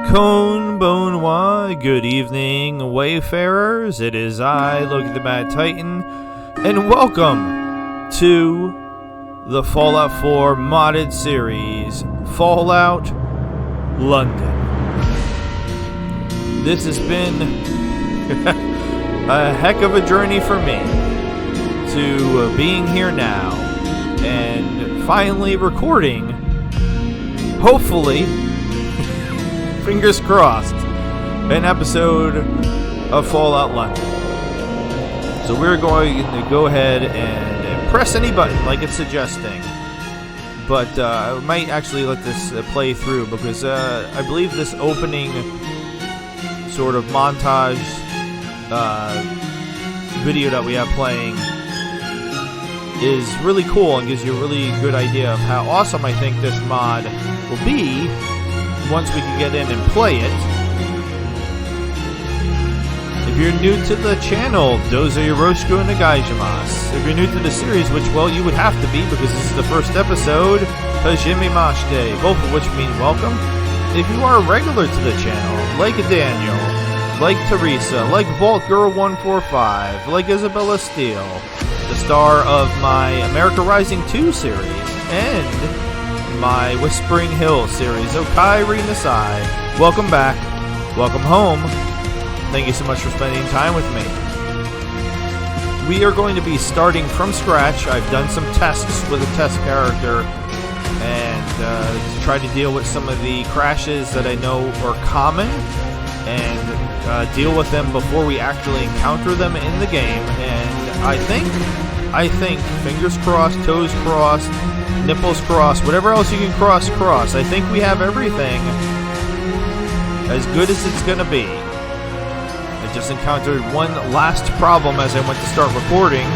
Con Bonoi, good evening, wayfarers. It is I, Loki the Mad Titan, and welcome to the Fallout 4 modded series, Fallout London. This has been a heck of a journey for me to being here now and finally recording, hopefully, fingers crossed, an episode of Fallout London. So we're going to go ahead and press any button like it's suggesting. But I might actually let this play through because I believe this opening sort of montage video that we have playing is really cool and gives you a really good idea of how awesome I think this mod will be once we can get in and play it. If you're new to the channel, dozo yoroshiku onegaishimasu. If you're new to the series, which, well, you would have to be because this is the first episode, hajimemashite, both of which mean welcome. If you are a regular to the channel, like Daniel, like Teresa, like Vault Girl 145, like Isabella Steele, the star of my America Rising 2 series, and my Whispering Hill series, Okairi Nasai. Welcome back. Welcome home. Thank you so much for spending time with me. We are going to be starting from scratch. I've done some tests with a test character and to try to deal with some of the crashes that I know are common and deal with them before we actually encounter them in the game. And I think, fingers crossed, toes crossed, nipples crossed, whatever else you can cross. I think we have everything as good as it's going to be. I just encountered one last problem as I went to start recording,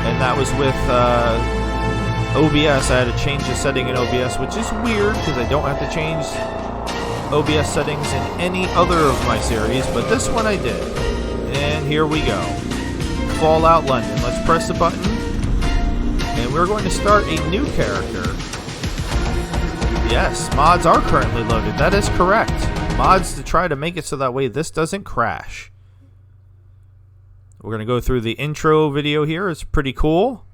and that was with OBS. I had to change the setting in OBS, which is weird because I don't have to change OBS settings in any other of my series, but this one I did. And here we go. Fallout London. Let's press the button. And we're going to start a new character. Yes, mods are currently loaded. That is correct. Mods to try to make it so that way this doesn't crash. We're going to go through the intro video here. It's pretty cool.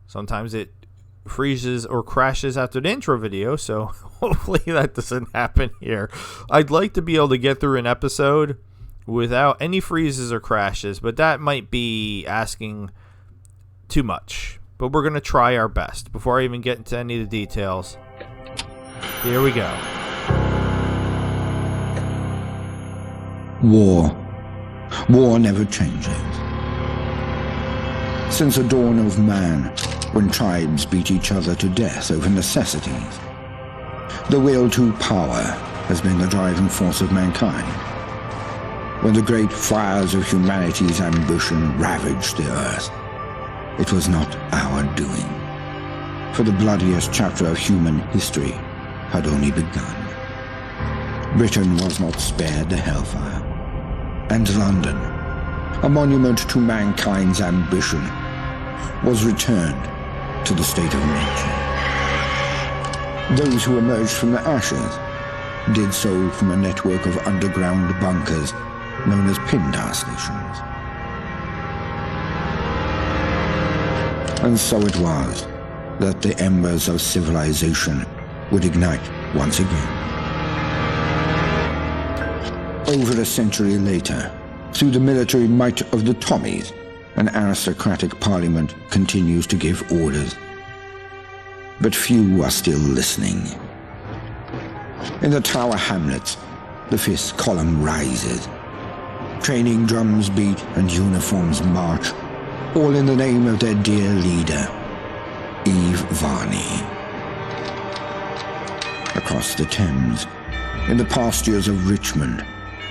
Sometimes it freezes or crashes after the intro video, so hopefully that doesn't happen here. I'd like to be able to get through an episode without any freezes or crashes, but that might be asking too much. But we're going to try our best. Before I even get into any of the details, here we go. War. War never changes. Since the dawn of man, when tribes beat each other to death over necessities, the will to power has been the driving force of mankind. When the great fires of humanity's ambition ravaged the earth, it was not our doing, for the bloodiest chapter of human history had only begun. Britain was not spared the hellfire, and London, a monument to mankind's ambition, was returned to the state of nature. Those who emerged from the ashes did so from a network of underground bunkers known as Pindar stations. And so it was that the embers of civilization would ignite once again. Over a century later, through the military might of the Tommies, an aristocratic parliament continues to give orders. But few are still listening. In the Tower Hamlets, the fifth column rises. Training drums beat and uniforms march, all in the name of their dear leader, Eve Varney. Across the Thames, in the pastures of Richmond,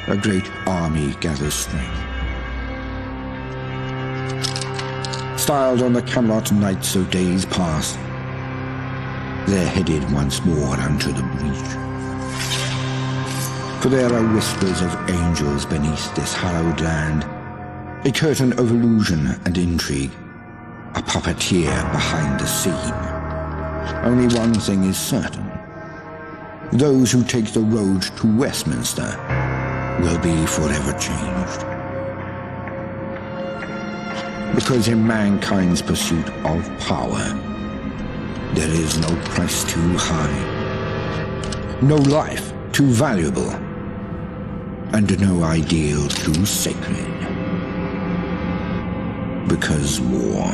a great army gathers strength. Styled on the Camelot knights of days past, they're headed once more unto the breach. For there are whispers of angels beneath this hallowed land, a curtain of illusion and intrigue, a puppeteer behind the scene. Only one thing is certain. Those who take the road to Westminster will be forever changed. Because in mankind's pursuit of power, there is no price too high, no life too valuable, and no ideal too sacred. Because war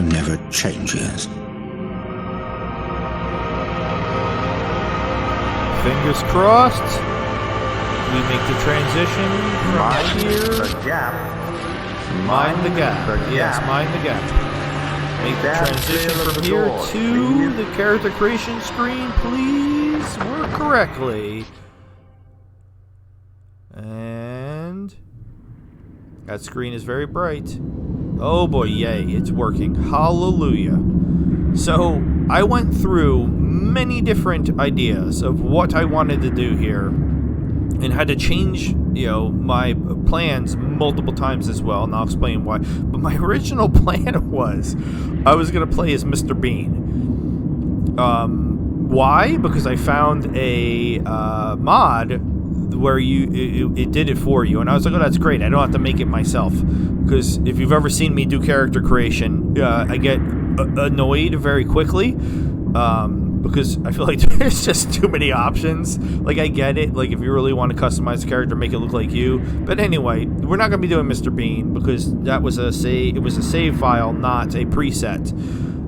never changes. Fingers crossed. We make the transition from here. The gap. Mind the gap. Yes, mind the gap. Make the transition from here to the character creation screen. Please work correctly. And that screen is very bright. Oh boy, yay, it's working. Hallelujah. So I went through many different ideas of what I wanted to do here and had to change, my plans multiple times as well, and I'll explain why. But my original plan was I was going to play as Mr. Bean. Why? Because I found a mod where it did it for you, and I was like, oh, that's great, I don't have to make it myself. Because if you've ever seen me do character creation, I get annoyed very quickly, because I feel like there's just too many options. Like, I get it, like if you really want to customize the character, make it look like you, but anyway, we're not going to be doing Mr. Bean because that was it was a save file, not a preset.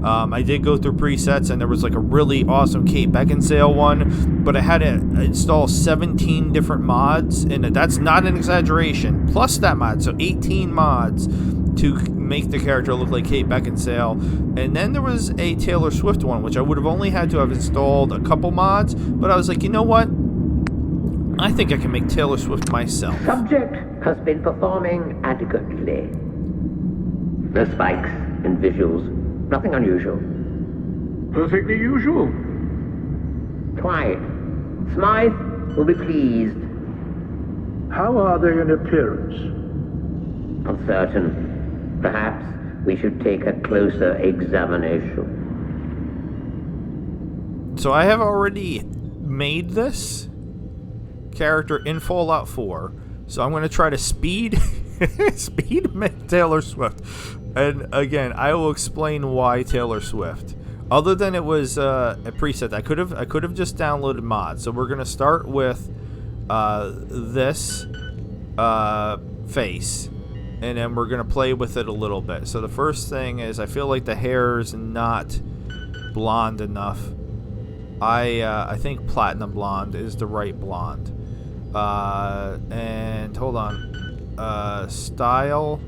I did go through presets, and there was like a really awesome Kate Beckinsale one, but I had to install 17 different mods, and that's not an exaggeration, plus that mod, so 18 mods to make the character look like Kate Beckinsale. And then there was a Taylor Swift one, which I would have only had to have installed a couple mods, but I was like, you know what? I think I can make Taylor Swift myself. Subject has been performing adequately. No spikes and visuals. Nothing unusual. Perfectly usual. Quiet. Smythe will be pleased. How are they in appearance? Uncertain. Perhaps we should take a closer examination. So I have already made this character in Fallout 4. So I'm going to try to speed Taylor Swift. And again, I will explain why Taylor Swift. Other than it was a preset, I could have just downloaded mods. So we're gonna start with this face, and then we're gonna play with it a little bit. So the first thing is, I feel like the hair is not blonde enough. I think platinum blonde is the right blonde. And hold on, style.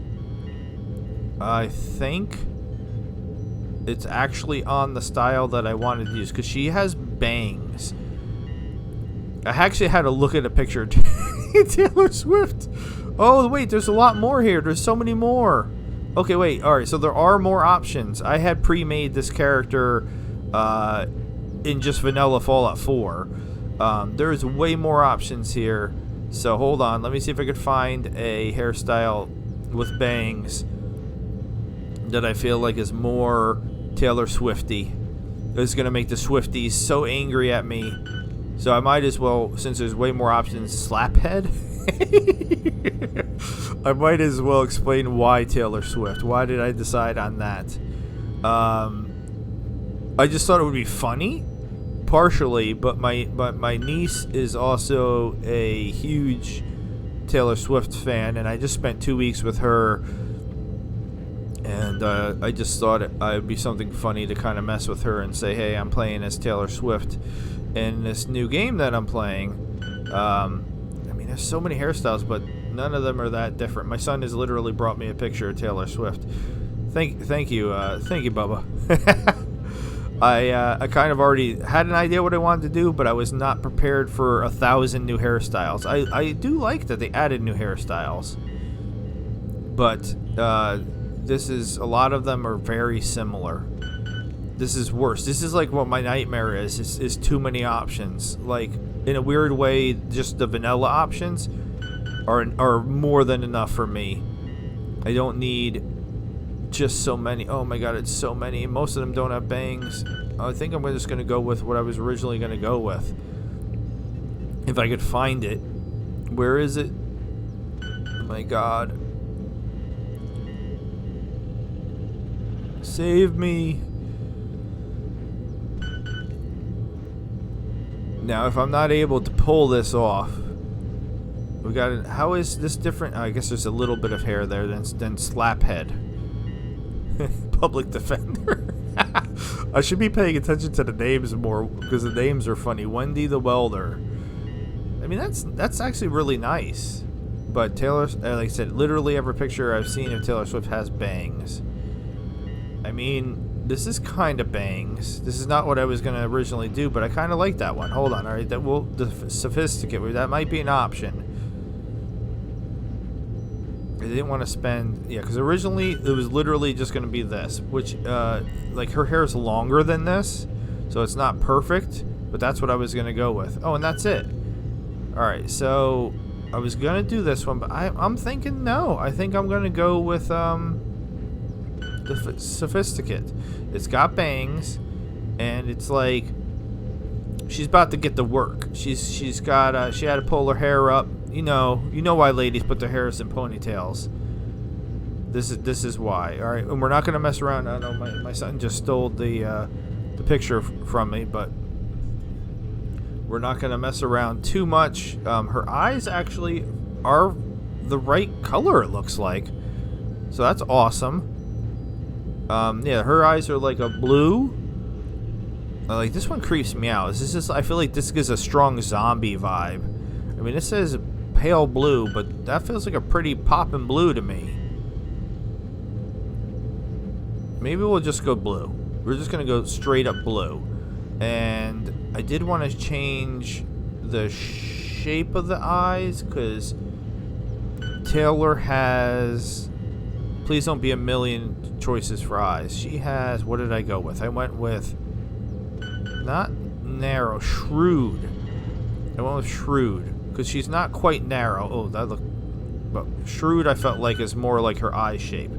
I think it's actually on the style that I wanted to use, because she has bangs. I actually had to look at a picture of Taylor Swift. Oh, wait, there's a lot more here. There's so many more. Okay, wait. All right, so there are more options. I had pre-made this character in just vanilla Fallout 4. There's way more options here. So hold on. Let me see if I could find a hairstyle with bangs that I feel like is more Taylor Swifty. It's going to make the Swifties so angry at me. So I might as well, since there's way more options, Slaphead. I might as well explain why Taylor Swift. Why did I decide on that? I just thought it would be funny, partially, but my niece is also a huge Taylor Swift fan, and I just spent 2 weeks with her. And I just thought it would be something funny to kind of mess with her and say, hey, I'm playing as Taylor Swift in this new game that I'm playing. I mean, there's so many hairstyles, but none of them are that different. My son has literally brought me a picture of Taylor Swift. Thank you, Bubba. I kind of already had an idea what I wanted to do, but I was not prepared for 1,000 new hairstyles. I do like that they added new hairstyles, but this is, a lot of them are very similar. This is worse. This is like what my nightmare is too many options. Like, in a weird way, just the vanilla options are more than enough for me. I don't need just so many. Oh my god, it's so many. Most of them don't have bangs. I think I'm just going to go with what I was originally going to go with. If I could find it. Where is it? Oh my god. Save me. Now, if I'm not able to pull this off, we got it. How is this different? I guess there's a little bit of hair there than Slaphead. Public defender. I should be paying attention to the names more because the names are funny. Wendy the Welder. I mean, that's actually really nice. But Taylor, like I said, literally every picture I've seen of Taylor Swift has bangs. I mean, this is kind of bangs. This is not what I was going to originally do, but I kind of like that one. Hold on, all right. The sophisticate, that might be an option. I didn't want to spend, yeah, because originally it was literally just going to be this, which, like, her hair is longer than this, so it's not perfect, but that's what I was going to go with. Oh, and that's it. All right, so I was going to do this one, but I'm thinking no. I think I'm going to go with the sophisticate. It's got bangs, and it's like she's about to get to work. She's got she had to pull her hair up. You know why ladies put their hairs in ponytails. This is why. All right, and we're not going to mess around. I know my son just stole the picture from me, but we're not going to mess around too much. Her eyes actually are the right color, it looks like. So that's awesome. Yeah, her eyes are like a blue. Like, this one creeps me out. I feel like this gives a strong zombie vibe. I mean, it says pale blue, but that feels like a pretty poppin' blue to me. Maybe we'll just go blue. We're just going to go straight up blue. And I did want to change the shape of the eyes because Taylor has... Please don't be a million choices for eyes. She has... What did I go with? I went with... Not narrow. Shrewd. I went with shrewd. Because she's not quite narrow. Oh, that looked... But shrewd, I felt like, is more like her eye shape.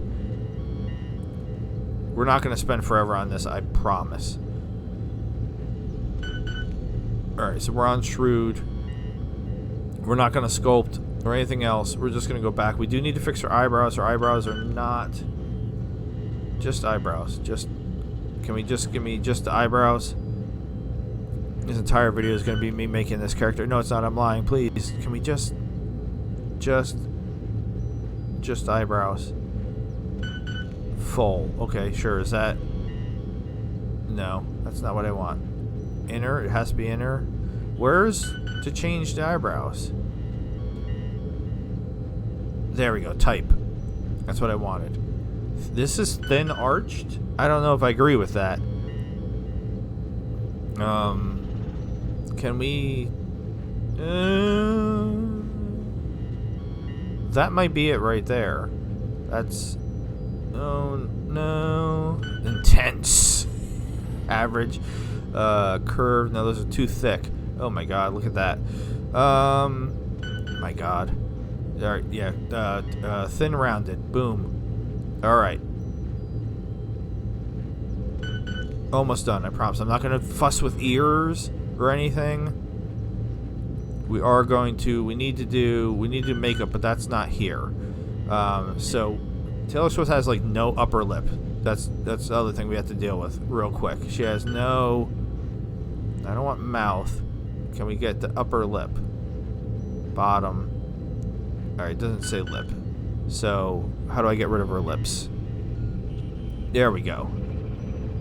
We're not going to spend forever on this, I promise. Alright, so we're on shrewd. We're not going to sculpt or anything else. We're just going to go back. We do need to fix her eyebrows. Her eyebrows are not just eyebrows. Can we just give me just the eyebrows? This entire video is going to be me making this character. No, it's not. I'm lying. Please, can we just eyebrows? Full. Okay, sure. Is that... No, that's not what I want. Inner. It has to be inner. Where's to change the eyebrows? There we go. Type. That's what I wanted. This is thin arched. I don't know if I agree with that. Can we... that might be it right there. That's... Oh, no. Intense. Average. Curved. No, those are too thick. Oh my god, look at that. My god. Alright, yeah. Thin rounded. Boom. Alright. Almost done, I promise. I'm not going to fuss with ears or anything. We are going to... We need to do makeup, but that's not here. So, Taylor Swift has, like, no upper lip. That's the other thing we have to deal with real quick. She has no... I don't want mouth. Can we get the upper lip? Bottom. Alright, it doesn't say lip. So, how do I get rid of her lips? There we go.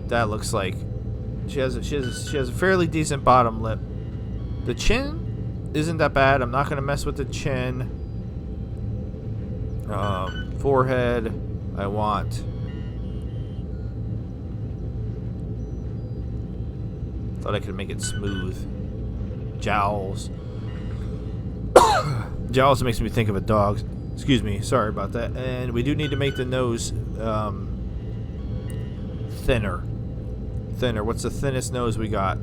That looks like she has a fairly decent bottom lip. The chin isn't that bad. I'm not going to mess with the chin. Forehead. I want... Thought I could make it smooth. Jowls. Jowls makes me think of a dog. Excuse me. Sorry about that. And we do need to make the nose thinner. Thinner. What's the thinnest nose we got?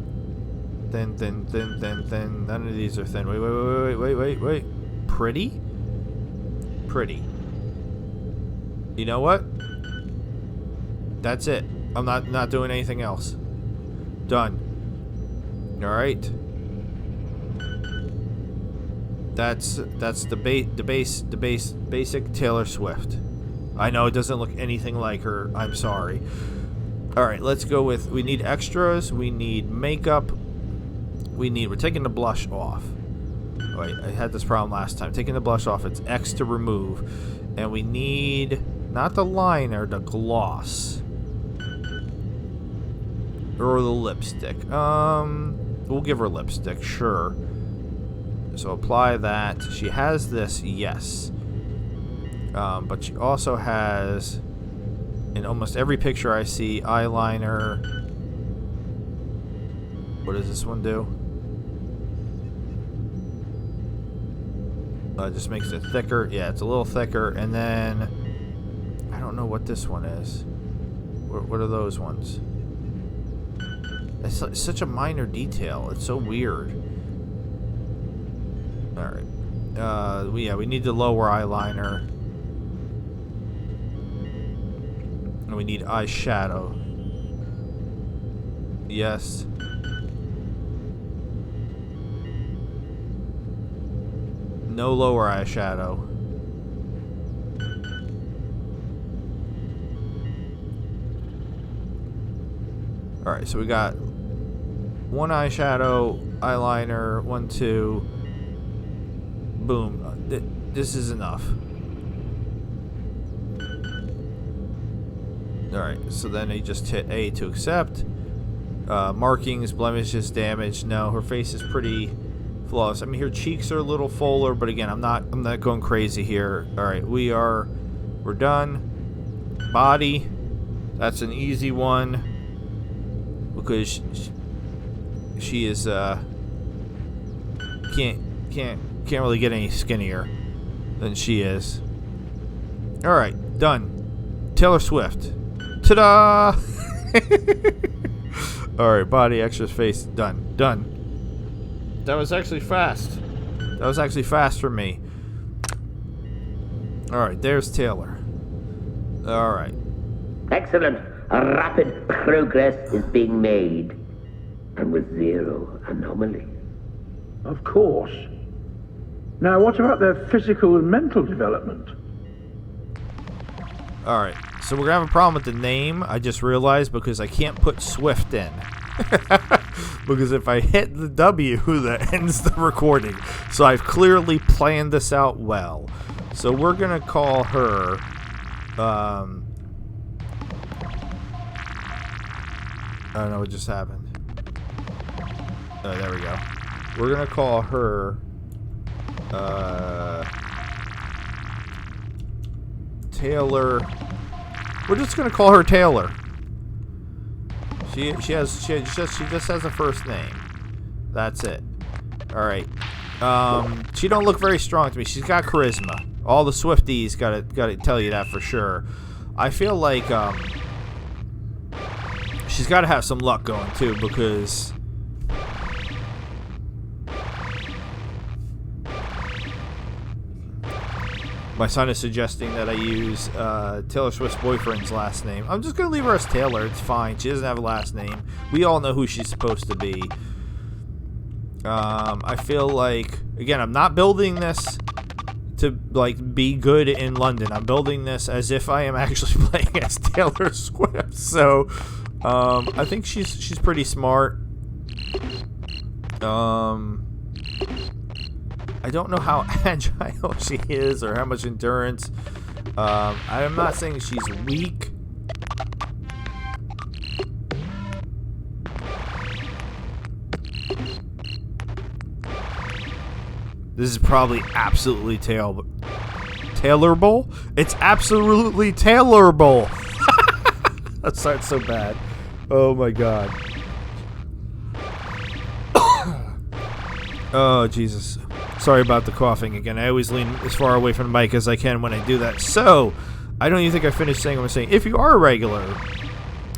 Thin, thin, thin, thin, thin. None of these are thin. Wait. Pretty? Pretty. You know what? That's it. I'm not doing anything else. Done. Alright. That's the basic Taylor Swift. I know it doesn't look anything like her. I'm sorry. Alright, let's go with, we need extras, we need makeup, we're taking the blush off. Wait, I had this problem last time. Taking the blush off, it's X to remove. And we need, not the liner, the gloss. Or the lipstick. We'll give her lipstick, sure. So apply that. She has this, yes. But she also has, in almost every picture I see, eyeliner. What does this one do? Just makes it thicker. Yeah, it's a little thicker. And then, I don't know what this one is. What are those ones? It's such a minor detail. It's so weird. Alright. Yeah, we need the lower eyeliner. And we need eyeshadow. Yes. No lower eyeshadow. Alright, so we got one eyeshadow, eyeliner, 1, 2. Boom. This is enough. Alright, so then you just hit A to accept. Markings, blemishes, damage. No, her face is pretty flawless. I mean, her cheeks are a little fuller, but again, I'm not going crazy here. Alright, we're done. Body. That's an easy one. Because she is can't really get any skinnier than she is. Alright, done. Taylor Swift. Ta-da! Alright, body, extras, face, done. That was actually fast. That was actually fast for me. Alright, there's Taylor. Alright. Excellent. Rapid progress is being made. And with zero anomaly. Of course. Now, what about their physical and mental development? Alright, so we're gonna have a problem with the name, I just realized, because I can't put Swift in. Because if I hit the W, that ends the recording. So I've clearly planned this out well. So we're gonna call her, I don't know what just happened. Oh, there we go. We're gonna call her, Taylor. We're just gonna call her Taylor. She just has a first name. That's it. All right. She don't look very strong to me. She's got charisma. All the Swifties gotta tell you that for sure. I feel like she's got to have some luck going too, because my son is suggesting that I use Taylor Swift's boyfriend's last name. I'm just going to leave her as Taylor. It's fine. She doesn't have a last name. We all know who she's supposed to be. I feel like, again, I'm not building this to, like, be good in London. I'm building this as if I am actually playing as Taylor Swift. So, I think she's pretty smart. I don't know how agile she is or how much endurance. I'm not saying she's weak. This is probably absolutely tailorable. It's absolutely tailorable. That sounds so bad. Oh my god. Oh Jesus. Sorry about the coughing again. I always lean as far away from the mic as I can when I do that. So, I don't even think I finished saying what I'm saying. If you are a regular,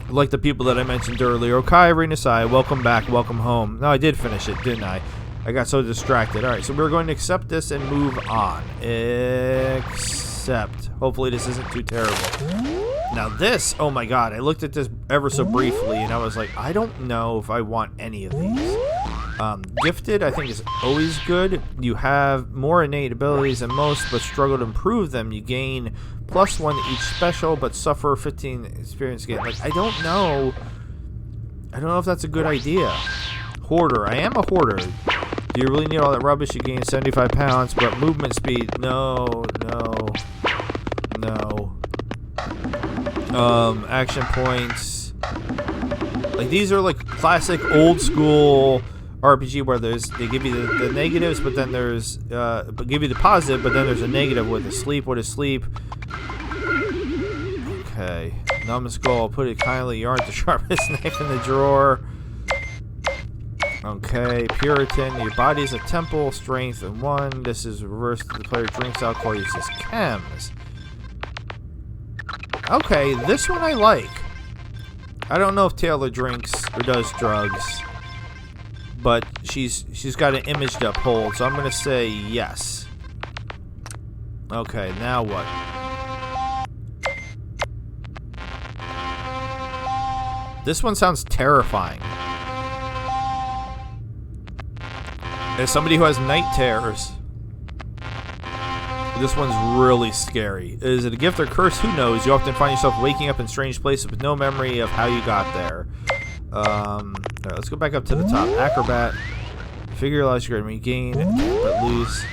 like the people that I mentioned earlier, Okai, Renasai, welcome back, welcome home. No, I did finish it, didn't I? I got so distracted. Alright, so we're going to accept this and move on. Accept. Hopefully this isn't too terrible. Now this, oh my god, I looked at this ever so briefly and I was like, I don't know if I want any of these. Gifted, I think, is always good. You have more innate abilities than most, but struggle to improve them. You gain +1 to each special, but suffer 15 experience gain. Like, I don't know if that's a good idea. Hoarder, I am a hoarder. Do you really need all that rubbish? You gain 75 pounds, but movement speed, no. Action points. Like, these are like classic old school RPG where they give you the negatives, but then there's but give you the positive, but then there's a negative with the sleep. What is sleep? Okay. Numbskull, put it kindly. You aren't the sharpest knife in the drawer. Okay. Puritan, your body is a temple. Strength and 1. This is reverse. The player drinks alcohol, uses chems. Okay, this one I like. I don't know if Taylor drinks or does drugs, but she's got an image to uphold, so I'm gonna say yes. Okay, now what? This one sounds terrifying. As somebody who has night terrors, this one's really scary. Is it a gift or curse? Who knows? You often find yourself waking up in strange places with no memory of how you got there. Alright, let's go back up to the top. Acrobat. Figure out you're going to regain, but lose.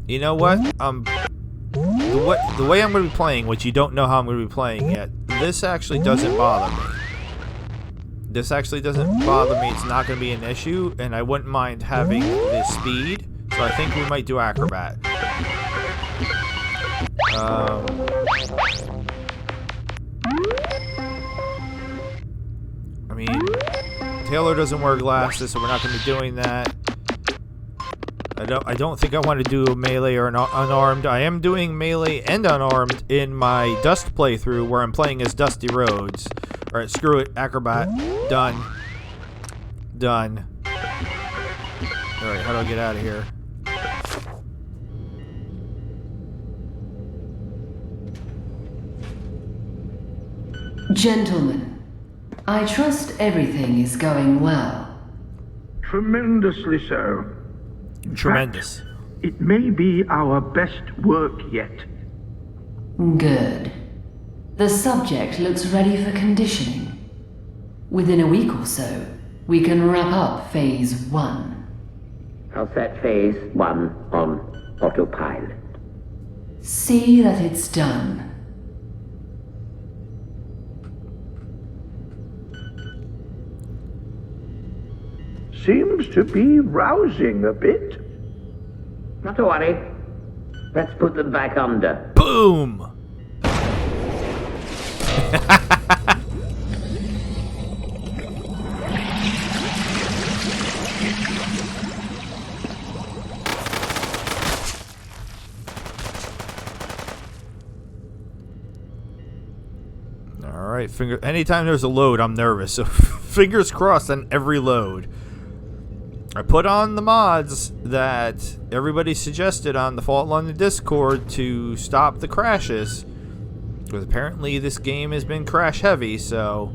You know what? The way I'm going to be playing, which you don't know how I'm going to be playing yet, this actually doesn't bother me. This actually doesn't bother me. It's not going to be an issue, and I wouldn't mind having the speed. So I think we might do Acrobat. I mean, Taylor doesn't wear glasses, so we're not going to be doing that. I don't think I want to do a melee or an unarmed. I am doing melee and unarmed in my Dust playthrough where I'm playing as Dusty Rhodes. Alright, screw it. Acrobat. Done. Done. Alright, how do I get out of here? Gentlemen, I trust everything is going well. Tremendously so. Tremendous. In fact, it may be our best work yet. Good. The subject looks ready for conditioning. Within a week or so, we can wrap up Phase 1. I'll set Phase 1 on autopilot. See that it's done. Seems to be rousing a bit. Not to worry. Let's put them back under. Boom! Alright, anytime there's a load, I'm nervous. So fingers crossed on every load. I put on the mods that everybody suggested on the Fault London Discord to stop the crashes. Because apparently this game has been crash heavy, so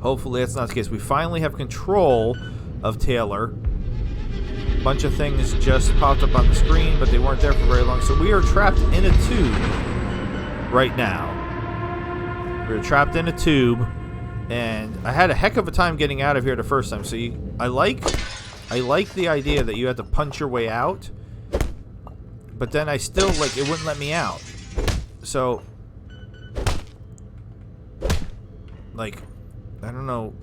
hopefully that's not the case. We finally have control of Taylor. A bunch of things just popped up on the screen, but they weren't there for very long. So we are trapped in a tube right now. We're trapped in a tube. And I had a heck of a time getting out of here the first time. So I like the idea that you had to punch your way out, but then I still it wouldn't let me out. So I don't know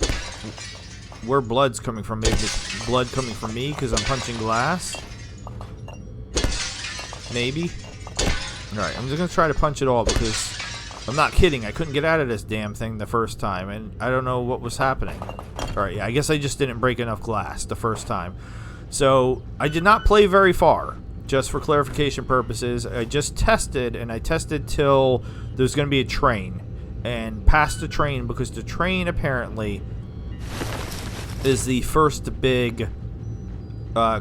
where blood's coming from. Maybe it's blood coming from me because I'm punching glass. Maybe. All right, I'm just gonna try to punch it all because. I'm not kidding. I couldn't get out of this damn thing the first time, and I don't know what was happening. Alright, yeah, I guess I just didn't break enough glass the first time. So, I did not play very far, just for clarification purposes. I just tested, and I tested till there's going to be a train. And past the train, because the train apparently is the first big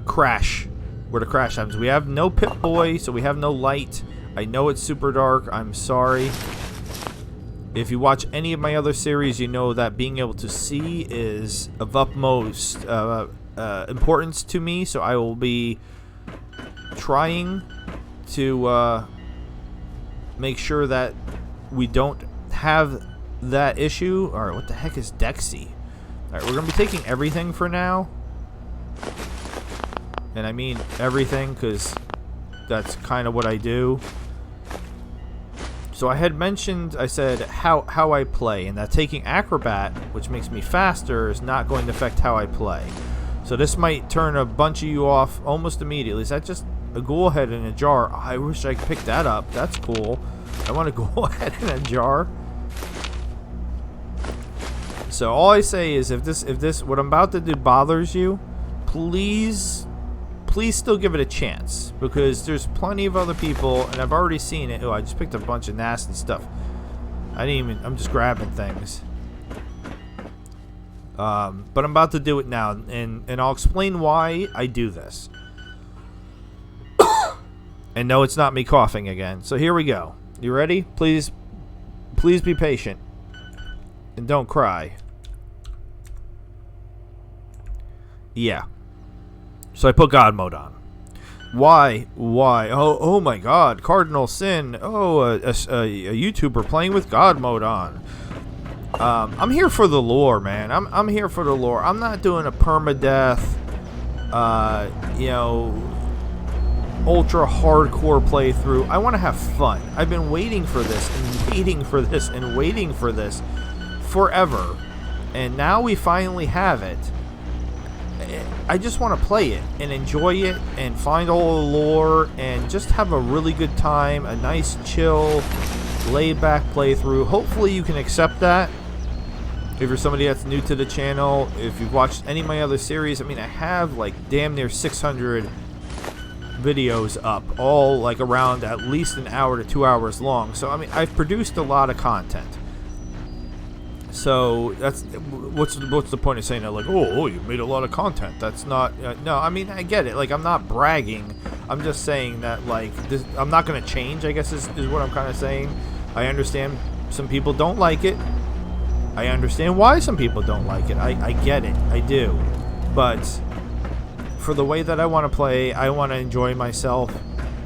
crash, where the crash happens. We have no Pip-Boy, so we have no light. I know it's super dark. I'm sorry. If you watch any of my other series, you know that being able to see is of utmost importance to me. So I will be trying to make sure that we don't have that issue. Alright, what the heck is Dexy? Alright, we're going to be taking everything for now. And I mean everything because that's kind of what I do. So I had mentioned, I said how I play, and that taking Acrobat, which makes me faster, is not going to affect how I play. So this might turn a bunch of you off almost immediately. Is that just a ghoul head in a jar? Oh, I wish I could pick that up. That's cool. I want a ghoul head in a jar. So all I say is, if this what I'm about to do bothers you, please still give it a chance, because there's plenty of other people, and I've already seen it. Oh, I just picked up a bunch of nasty stuff. I'm just grabbing things. But I'm about to do it now, and I'll explain why I do this. And no, it's not me coughing again. So here we go. You ready? Please be patient. And don't cry. Yeah. So I put God mode on. Why? Oh my God. Cardinal Sin. Oh, a YouTuber playing with God mode on. I'm here for the lore, man. I'm here for the lore. I'm not doing a permadeath, you know, ultra hardcore playthrough. I want to have fun. I've been waiting for this and waiting for this and waiting for this forever, and now we finally have it. I just want to play it and enjoy it and find all the lore and just have a really good time, a nice chill laid back playthrough. Hopefully you can accept that. If you're somebody that's new to the channel, if you've watched any of my other series, I mean, I have like damn near 600 videos up, all like around at least an hour to 2 hours long. So I mean, I've produced a lot of content. So that's what's the point of saying that, like, oh, you made a lot of content? That's not no. I mean, I get it. Like, I'm not bragging. I'm just saying that, like, this, I'm not going to change, I guess is what I'm kind of saying. I understand some people don't like it. I understand why some people don't like it. I get it. I do. But for the way that I want to play, I want to enjoy myself,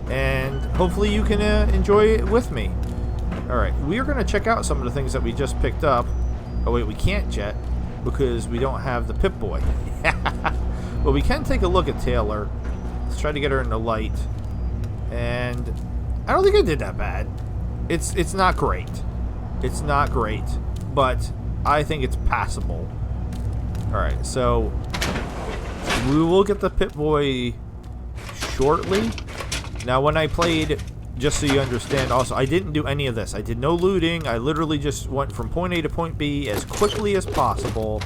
and hopefully you can enjoy it with me. Alright, we are going to check out some of the things that we just picked up. Oh wait, we can't yet because we don't have the Pip-Boy. But we can take a look at Taylor. Let's try to get her in the light. And I don't think I did that bad. It's not great. It's not great, but I think it's passable. Alright, so we will get the Pip-Boy shortly. Now, when I played, just so you understand, also, I didn't do any of this. I did no looting. I literally just went from point A to point B as quickly as possible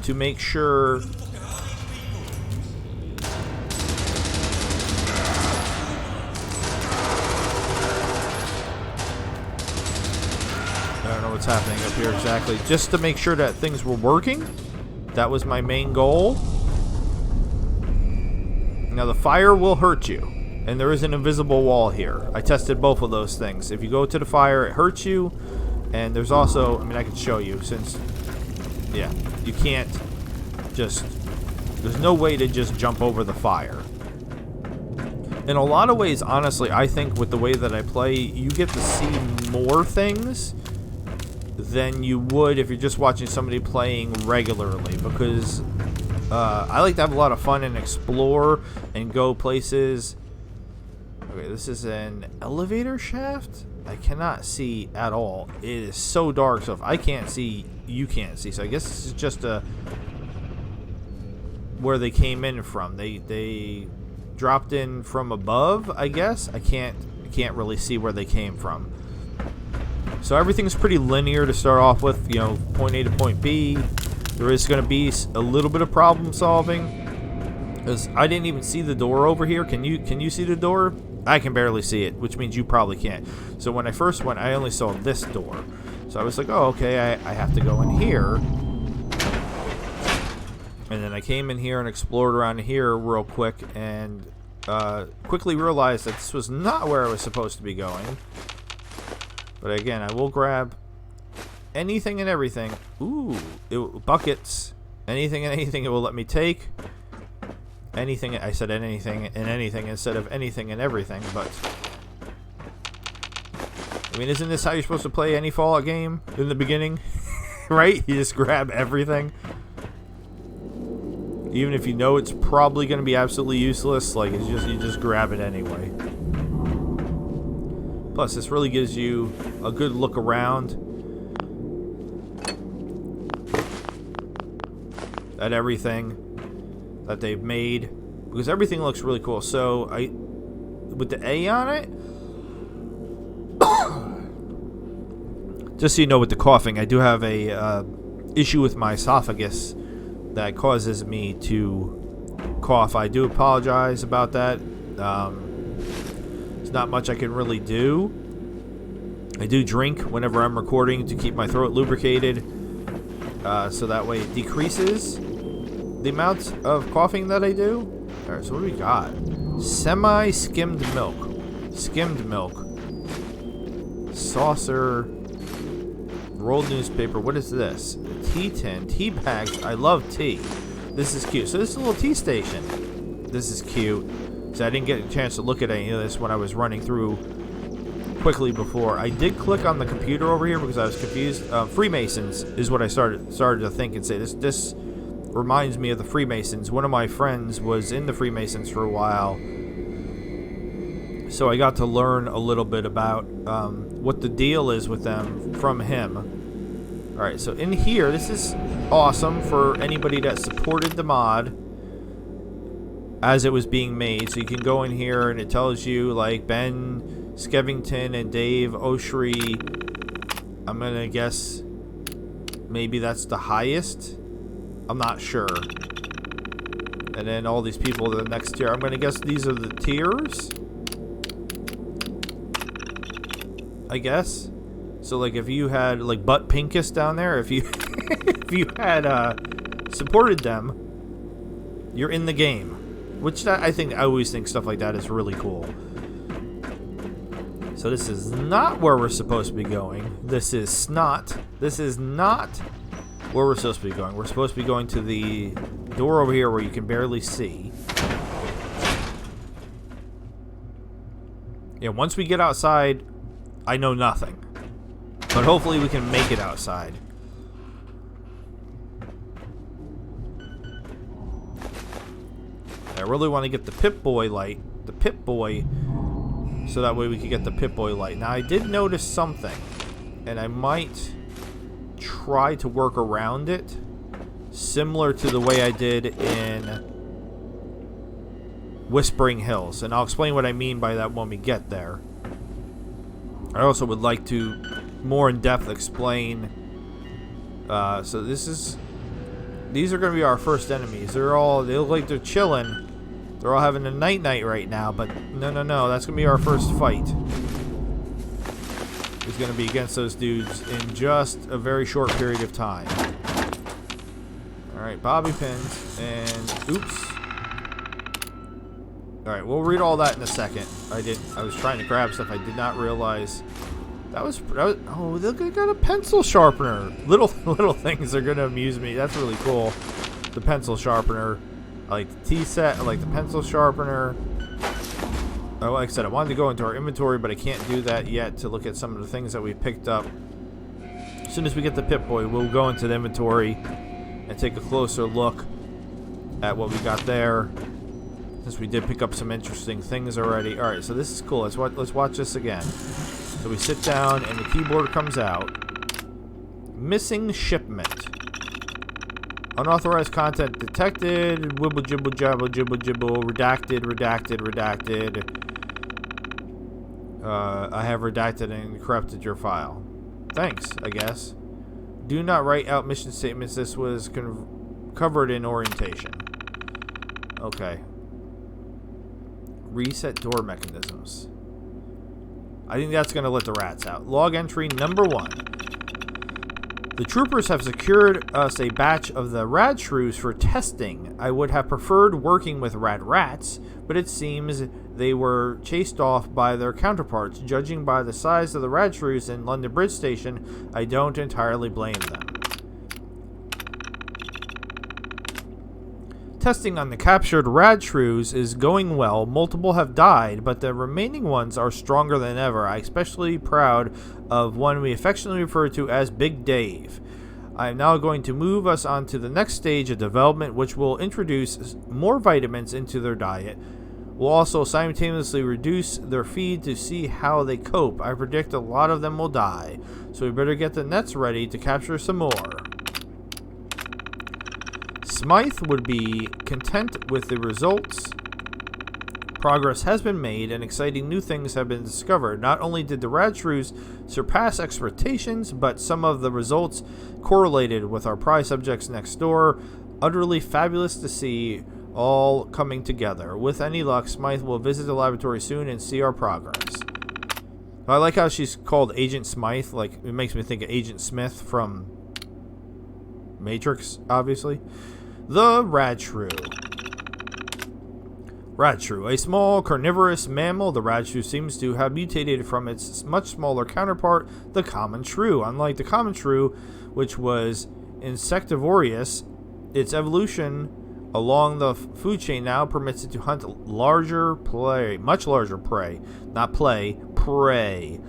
to make sure I don't know what's happening up here exactly. Just to make sure that things were working. That was my main goal. Now, the fire will hurt you. And there is an invisible wall here. I tested both of those things. If you go to the fire, it hurts you. And there's also, I mean, I can show you since, yeah, you can't just, there's no way to just jump over the fire. In a lot of ways, honestly, I think with the way that I play, you get to see more things than you would if you're just watching somebody playing regularly. Because I like to have a lot of fun and explore and go places. Okay, this is an elevator shaft? I cannot see at all. It is so dark, so if I can't see, you can't see. So I guess this is just where they came in from. They dropped in from above, I guess. I can't really see where they came from. So everything's pretty linear to start off with, you know, point A to point B. There is going to be a little bit of problem solving, because I didn't even see the door over here. Can you see the door? I can barely see it, which means you probably can't. So when I first went, I only saw this door. So I was like, oh, okay, I have to go in here. And then I came in here and explored around here real quick, and quickly realized that this was not where I was supposed to be going. But again, I will grab anything and everything. Ooh, buckets. Anything and anything it will let me take. Anything, I said anything and anything instead of anything and everything, but... I mean, isn't this how you're supposed to play any Fallout game in the beginning? Right? You just grab everything. Even if you know it's probably going to be absolutely useless, like, it's just, you just grab it anyway. Plus, this really gives you a good look around at everything that they've made, because everything looks really cool. So with the A on it, just so you know, with the coughing, I do have a issue with my esophagus that causes me to cough. I do apologize about that. There's not much I can really do. I do drink whenever I'm recording to keep my throat lubricated, so that way it decreases the amount of coughing that I do. Alright, so what do we got? Semi-skimmed milk. Skimmed milk. Saucer. Rolled newspaper. What is this? Tea tin. Tea bags. I love tea. This is cute. So this is a little tea station. This is cute. So I didn't get a chance to look at any of this when I was running through quickly before. I did click on the computer over here because I was confused. Freemasons is what I started to think and say. This reminds me of the Freemasons. One of my friends was in the Freemasons for a while, so I got to learn a little bit about what the deal is with them from him. Alright, so in here, this is awesome for anybody that supported the mod as it was being made. So you can go in here and it tells you, like, Ben Skevington and Dave Oshry. I'm gonna guess maybe that's the highest. I'm not sure. And then all these people in the next tier. I'm gonna guess these are the tiers, I guess. So, like, if you had, like, Butt Pinkus down there, if you if you had supported them, you're in the game. Which I always think stuff like that is really cool. So this is not where we're supposed to be going. This is not where we're supposed to be going. We're supposed to be going to the door over here where you can barely see. Yeah, once we get outside, I know nothing. But hopefully we can make it outside. I really want to get the Pip-Boy light. The Pip-Boy, so that way we can get the Pip-Boy light. Now, I did notice something, and I might try to work around it, similar to the way I did in Whispering Hills. And I'll explain what I mean by that when we get there. I also would like to more in depth explain. So these are going to be our first enemies. They look like they're chilling. They're all having a night-night right now, but no, that's going to be our first fight. It's going to be against those dudes in just a very short period of time. Alright, bobby pins, and oops. Alright, we'll read all that in a second. I was trying to grab stuff. I did not realize that was oh, they got a pencil sharpener. Little things are gonna amuse me. That's really cool. The pencil sharpener. I like the tea set. I like the pencil sharpener. Oh, like I said, I wanted to go into our inventory, but I can't do that yet to look at some of the things that we picked up. As soon as we get the Pip-Boy, we'll go into the inventory and take a closer look at what we got there, since we did pick up some interesting things already. Alright, so this is cool. Let's watch this again. So we sit down and the keyboard comes out. Missing shipment. Unauthorized content detected. Wibble jibble jabble jibble jibble. Redacted. I have redacted and corrupted your file. Thanks, I guess. Do not write out mission statements. This was covered in orientation. Okay. Reset door mechanisms. I think that's going to let the rats out. Log entry number 1. The troopers have secured us a batch of the rad shrews for testing. I would have preferred working with rad rats, but it seems they were chased off by their counterparts. Judging by the size of the rad shrews in London Bridge Station, I don't entirely blame them. Testing on the captured rad shrews is going well. Multiple have died, but the remaining ones are stronger than ever. I'm especially proud of one we affectionately refer to as Big Dave. I am now going to move us on to the next stage of development, which will introduce more vitamins into their diet. We'll also simultaneously reduce their feed to see how they cope. I predict a lot of them will die, so we better get the nets ready to capture some more. Smythe would be content with the results. Progress has been made and exciting new things have been discovered. Not only did the rad shrews surpass expectations, but some of the results correlated with our prize subjects next door. Utterly fabulous to see all coming together. With any luck, Smythe will visit the laboratory soon and see our progress. I like how she's called Agent Smythe. Like, it makes me think of Agent Smith from Matrix, obviously. The rad shrew. Rad shrew, a small carnivorous mammal. The rad shrew seems to have mutated from its much smaller counterpart, the common shrew. Unlike the common shrew, which was insectivorous, its evolution along the food chain now permits it to hunt much larger prey. Not play, prey.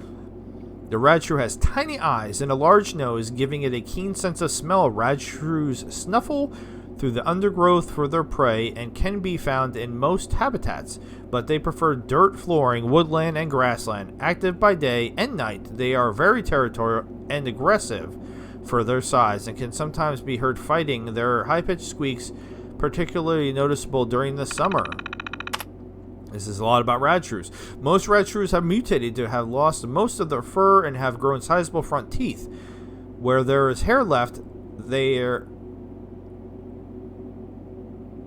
The rad shrew has tiny eyes and a large nose, giving it a keen sense of smell. Rad shrews snuffle through the undergrowth for their prey and can be found in most habitats, but they prefer dirt flooring, woodland, and grassland. Active by day and night, they are very territorial and aggressive for their size and can sometimes be heard fighting. Their high-pitched squeaks particularly noticeable during the summer. This is a lot about rad shrews. Most rad shrews have mutated to have lost most of their fur and have grown sizable front teeth. Where there is hair left,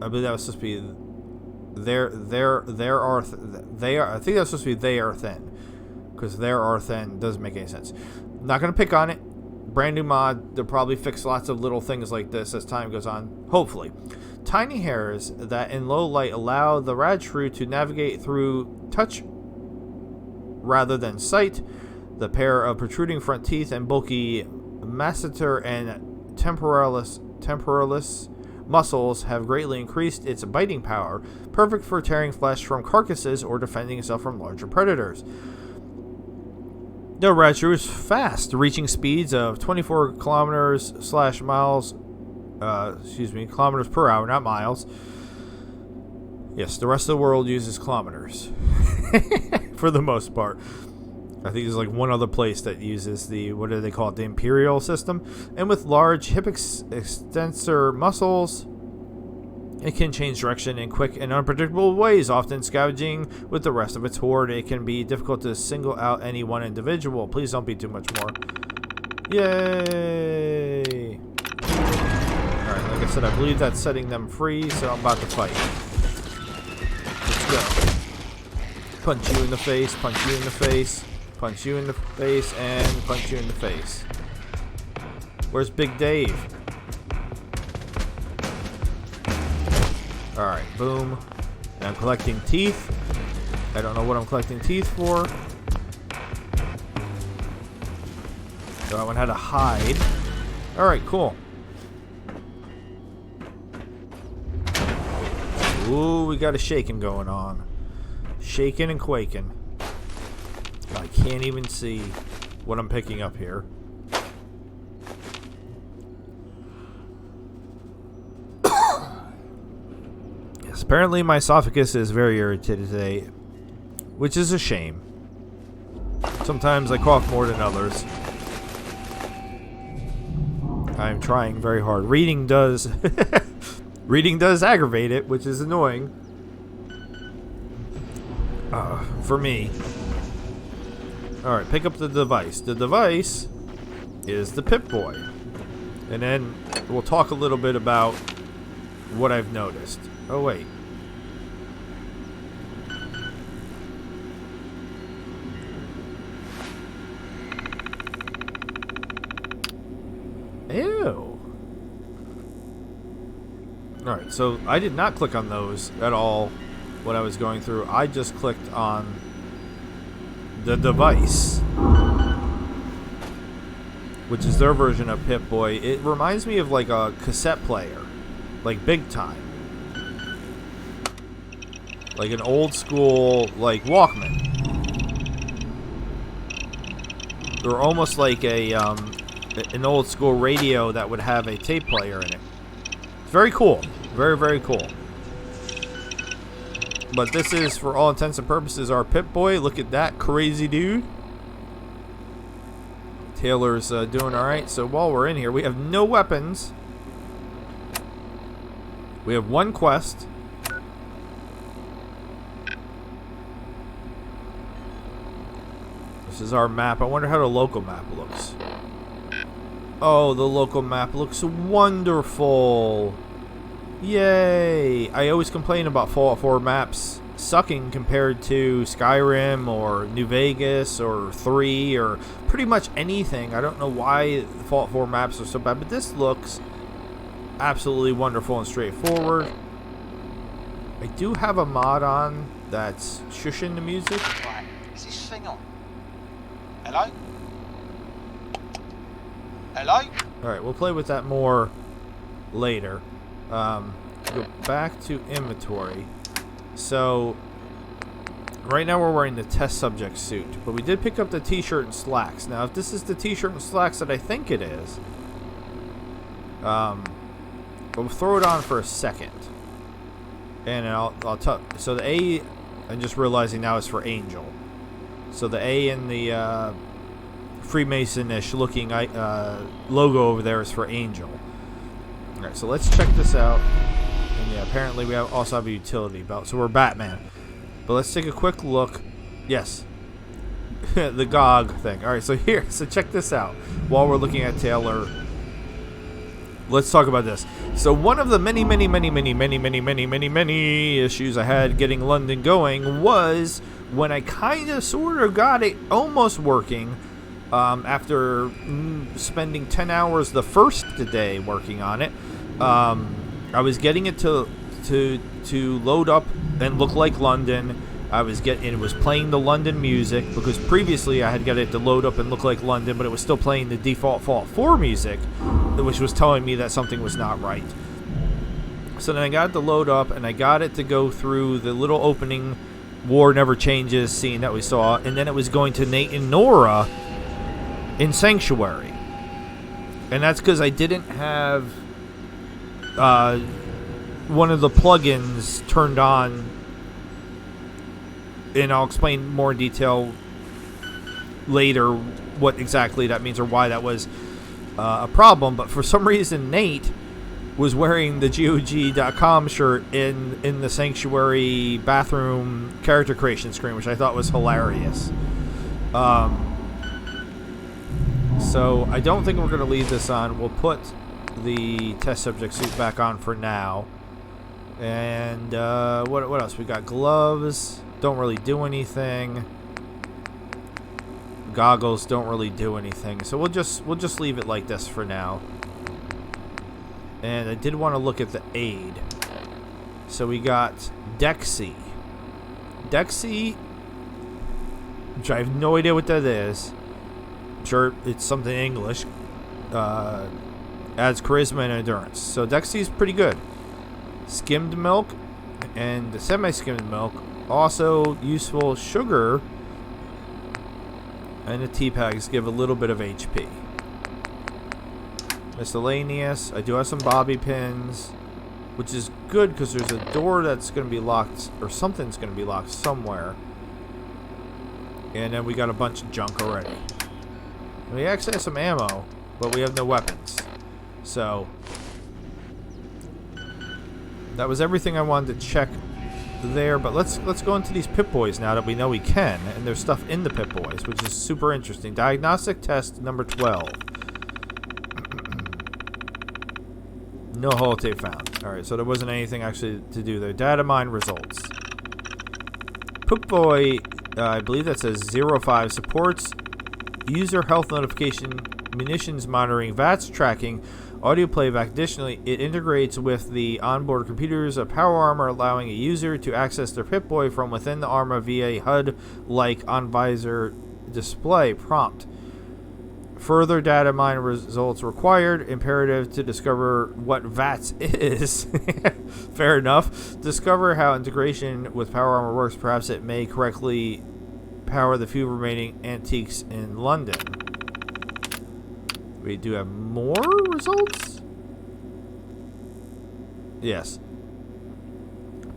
I believe that was supposed to be I think that's supposed to be they are thin, because there are thin doesn't make any sense. Not gonna pick on it. Brand new mod. They'll probably fix lots of little things like this as time goes on. Hopefully, tiny hairs that in low light allow the rad shrew to navigate through touch rather than sight. The pair of protruding front teeth and bulky masseter and temporalis muscles have greatly increased its biting power, perfect for tearing flesh from carcasses or defending itself from larger predators. The rad shrew is fast, reaching speeds of 24 kilometers per hour, not miles. Yes, the rest of the world uses kilometers for the most part. I think there's like one other place that uses the, what do they call it, the imperial system. And with large hip extensor muscles, it can change direction in quick and unpredictable ways, often scavenging with the rest of its horde. It can be difficult to single out any one individual. Please don't be too much more. Yay! Alright, like I said, I believe that's setting them free, so I'm about to fight. Let's go. Punch you in the face, punch you in the face. Punch you in the face, and punch you in the face. Where's Big Dave? Alright, boom. And I'm collecting teeth. I don't know what I'm collecting teeth for. So I went how to hide. Alright, cool. Ooh, we got a shaking going on. Shaking and quaking. I can't even see what I'm picking up here. Yes, apparently my esophagus is very irritated today, which is a shame. Sometimes I cough more than others. I'm trying very hard. Reading does aggravate it, which is annoying. For me. Alright, pick up the device. The device is the Pip-Boy. And then we'll talk a little bit about what I've noticed. Oh, wait. Ew. Alright, so I did not click on those at all when I was going through. I just clicked on the device, which is their version of Pip-Boy. It reminds me of like a cassette player, like big time. Like an old school, like, Walkman. Or almost like a, an old school radio that would have a tape player in it. It's very cool. Very, very cool. But this is, for all intents and purposes, our Pip-Boy. Look at that crazy dude. Taylor's doing alright. So while we're in here, we have no weapons. We have one quest. This is our map. I wonder how the local map looks. Oh, the local map looks wonderful. Yay! I always complain about Fallout 4 maps sucking compared to Skyrim or New Vegas or 3 or pretty much anything. I don't know why Fallout 4 maps are so bad, but this looks absolutely wonderful and straightforward. I do have a mod on that's shushing the music. Right, is this thing on? Hello? Hello? Alright, we'll play with that more later. Go back to inventory. So, right now we're wearing the test subject suit, but we did pick up the t-shirt and slacks. Now, if this is the t-shirt and slacks that I think it is, we'll throw it on for a second. And I'll tell. So the A, I'm just realizing now, is for Angel. So the A in the Freemason-ish looking logo over there is for Angel. Alright, so let's check this out. And yeah, apparently we also have a utility belt. So we're Batman. But let's take a quick look. Yes. The GOG thing. Alright, so here. So check this out. While we're looking at Taylor, let's talk about this. So one of the many issues I had getting London going was when I kind of sort of got it almost working after spending 10 hours the first day working on it. I was getting it to load up and look like London. It was playing the London music, because previously I had got it to load up and look like London, but it was still playing the default Fallout 4 music, which was telling me that something was not right. So then I got it to load up, and I got it to go through the little opening War Never Changes scene that we saw, and then it was going to Nate and Nora in Sanctuary. And that's because I didn't have one of the plugins turned on, and I'll explain more in detail later what exactly that means or why that was a problem. But for some reason, Nate was wearing the GOG.com shirt in the Sanctuary bathroom character creation screen, which I thought was hilarious. So I don't think we're going to leave this on. We'll put the test subject suit back on for now. And what else? We got gloves. Don't really do anything. Goggles don't really do anything. So we'll just leave it like this for now. And I did want to look at the aid. So we got Dexy. Dexy, which I have no idea what that is. I'm sure it's something English. Adds charisma and endurance. So Dexy's pretty good. Skimmed milk and semi-skimmed milk, also useful. Sugar and the tea bags give a little bit of HP. Miscellaneous. I do have some bobby pins, which is good because there's a door that's going to be locked, or something's going to be locked somewhere. And then we got a bunch of junk already. We actually have some ammo, but we have no weapons. So that was everything I wanted to check there. But let's go into these Pip-Boys now that we know we can, and there's stuff in the Pip-Boys, which is super interesting. Diagnostic test number 12. No holotape found. Alright, so there wasn't anything actually to do there. Data mine results. Pip-Boy, I believe that says 05, supports user health notification munitions monitoring, VATS tracking, audio playback. Additionally, it integrates with the onboard computers of Power Armor, allowing a user to access their Pip-Boy from within the armor via a HUD-like on-visor display prompt. Further data mine results required. Imperative to discover what VATS is. Fair enough. Discover how integration with Power Armor works. Perhaps it may correctly power the few remaining antiques in London. We do have more results? Yes.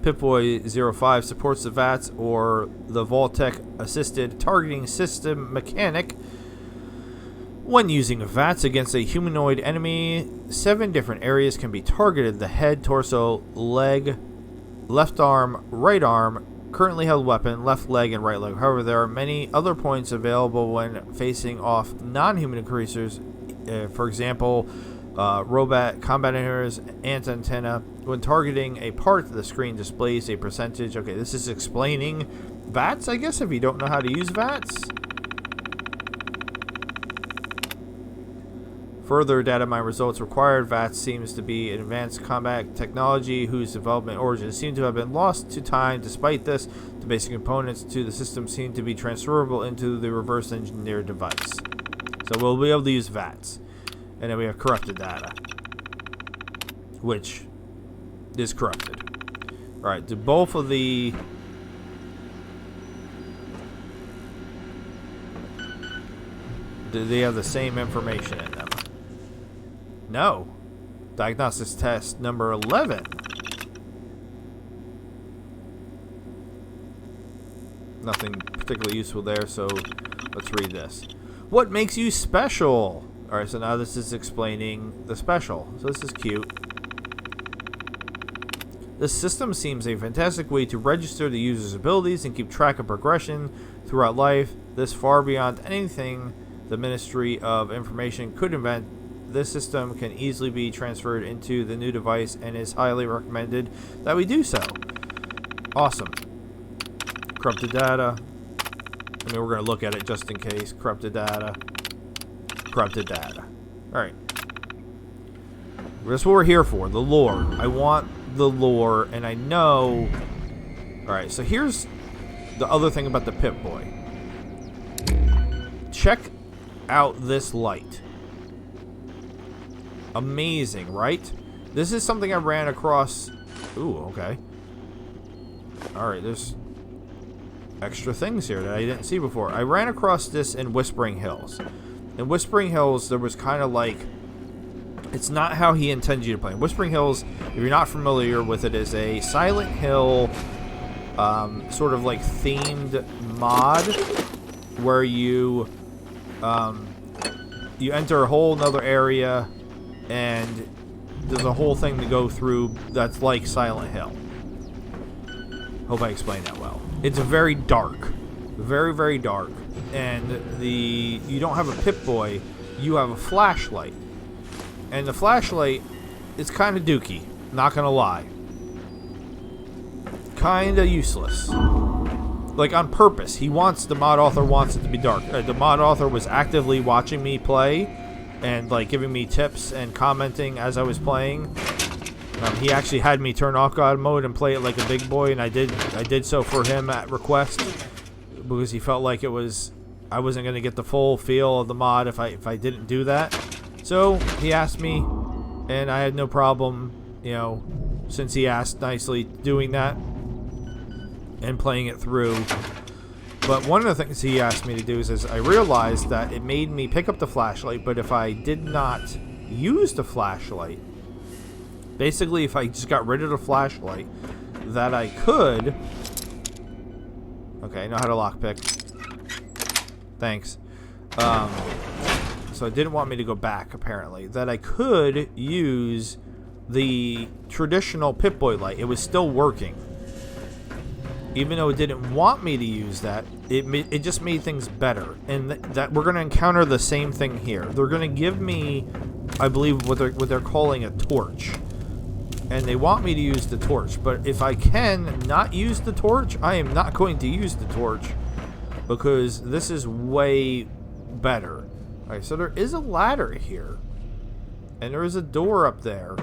Pip-Boy 05 supports the VATS or the Vault-Tec assisted targeting system mechanic. When using VATS against a humanoid enemy, 7 different areas can be targeted: the head, torso, leg, left arm, right arm, currently held weapon, left leg, and right leg. However, there are many other points available when facing off non-human creatures. For example, robot combat inhibitors, antenna. When targeting a part, the screen displays a percentage. Okay, this is explaining VATS, I guess, if you don't know how to use VATS. Further data mine results required. VATS seems to be an advanced combat technology whose development origins seem to have been lost to time. Despite this, the basic components to the system seem to be transferable into the reverse engineered device. So we'll be able to use VATS. And then we have corrupted data, which is corrupted. Alright, do both of the... do they have the same information in them? No. Diagnostics test number 11. Nothing particularly useful there, so let's read this. What makes you special? Alright, so now this is explaining the special. So this is cute. This system seems a fantastic way to register the user's abilities and keep track of progression throughout life. This far beyond anything the Ministry of Information could invent. This system can easily be transferred into the new device and is highly recommended that we do so. Awesome. Corrupted data. I mean, we're going to look at it just in case. Corrupted data. Corrupted data. Alright. That's what we're here for. The lore. I want the lore, and I know... Alright, so here's the other thing about the Pip-Boy. Check out this light. Amazing, right? This is something I ran across... Ooh, okay. Alright, there's extra things here that I didn't see before. I ran across this in Whispering Hills. In Whispering Hills, there was kind of like... It's not how he intended you to play. In Whispering Hills, if you're not familiar with it, is a Silent Hill sort of like themed mod where you you enter a whole nother area and there's a whole thing to go through that's like Silent Hill. Hope I explained that well. It's very dark. Very, very dark. And you don't have a Pip-Boy, you have a flashlight. And the flashlight is kind of dookie, not gonna lie. Kinda useless. Like on purpose. The mod author wants it to be dark. The mod author was actively watching me play and like giving me tips and commenting as I was playing. He actually had me turn off God mode and play it like a big boy, and I did so for him at request because he felt like I wasn't gonna get the full feel of the mod if I didn't do that. So he asked me, and I had no problem, you know, since he asked nicely, doing that and playing it through. But one of the things he asked me to do is I realized that it made me pick up the flashlight, but if I did not use the flashlight, basically if I just got rid of the flashlight, that I could... Okay, I know how to lockpick. Thanks. So it didn't want me to go back, apparently. That I could use the traditional Pip-Boy light. It was still working. Even though it didn't want me to use that, it just made things better. And that we're going to encounter the same thing here. They're going to give me, I believe, what they're calling a torch. And they want me to use the torch. But if I can not use the torch, I am not going to use the torch. Because this is way better. Alright, so there is a ladder here. And there is a door up there.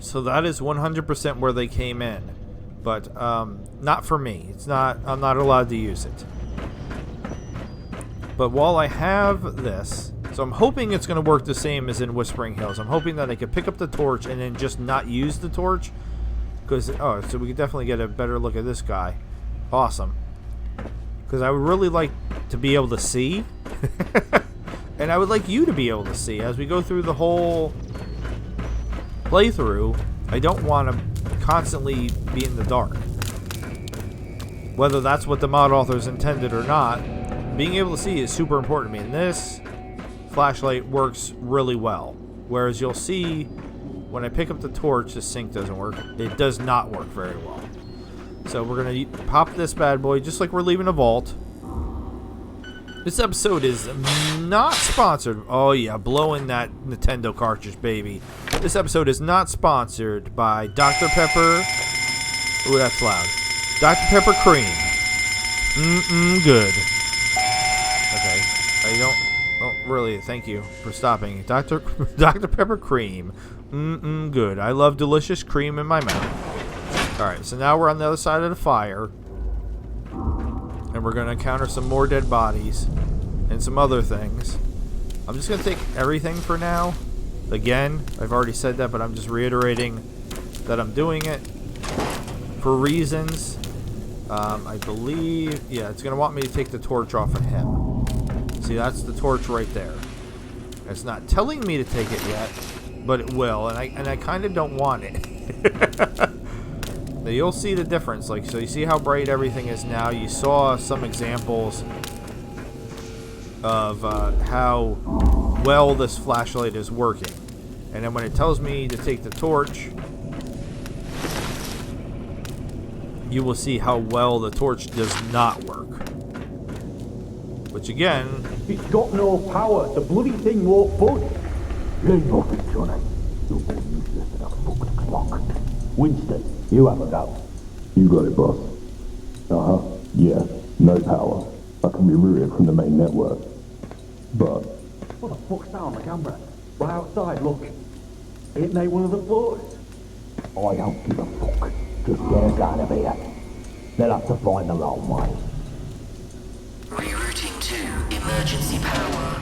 So that is 100% where they came in. But, not for me. It's not, I'm not allowed to use it. But while I have this, so I'm hoping it's going to work the same as in Whispering Hills. I'm hoping that I could pick up the torch and then just not use the torch. Because, oh, so we could definitely get a better look at this guy. Awesome. Because I would really like to be able to see. And I would like you to be able to see. As we go through the whole playthrough, I don't want to constantly be in the dark. Whether that's what the mod authors intended or not, being able to see is super important to me. And this flashlight works really well. Whereas you'll see when I pick up the torch, the sync doesn't work. It does not work very well. So we're going to pop this bad boy just like we're leaving a vault. This episode is not sponsored. Oh yeah, blowing that Nintendo cartridge, baby. This episode is not sponsored by Dr. Pepper. Ooh, that's loud. Dr. Pepper Cream. Good. Okay, I don't... Oh, really, thank you for stopping. Dr. Pepper Cream. Good. I love delicious cream in my mouth. Alright, so now we're on the other side of the fire. And we're going to encounter some more dead bodies. And some other things. I'm just going to take everything for now. Again, I've already said that, but I'm just reiterating that I'm doing it for reasons. I believe... Yeah, it's going to want me to take the torch off of him. See, that's the torch right there. It's not telling me to take it yet, but it will, and I kind of don't want it. Now you'll see the difference. Like, so you see how bright everything is now. You saw some examples of how well this flashlight is working, and then when it tells me to take the torch, you will see how well the torch does not work. Which again... It's got no power. The bloody thing won't budge. You ain't fucking, Johnny. You're more useless than a fucking clock. Winston, you have a go. You got it, boss. Uh-huh. Yeah. No power. I can be routed from the main network. But... What the fuck's that on the camera? Right outside, look. Ain't they one of the floors? I don't give a fuck. Just get us out of here. They'll have to find their own way. Rerouting to emergency power.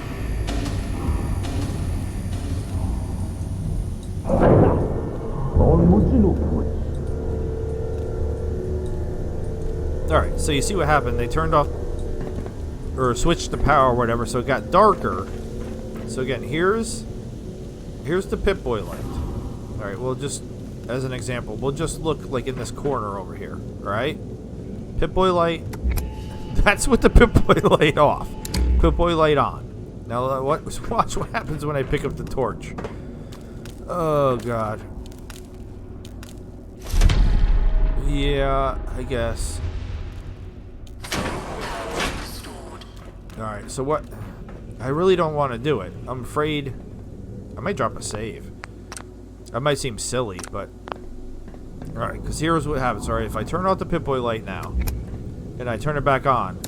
Alright, so you see what happened. They turned off, or switched the power or whatever, so it got darker. So again, here's the Pip-Boy light. Alright, we'll just, as an example, we'll just look like in this corner over here. Alright? Pip-Boy light. That's with the Pip-Boy light off. Pip-Boy light on. Now, watch what happens when I pick up the torch. Oh, God. Yeah, I guess. Alright, so what... I really don't want to do it. I'm afraid... I might drop a save. That might seem silly, but... Alright, because here's what happens. Alright, if I turn off the Pip-Boy light now, and I turn it back on,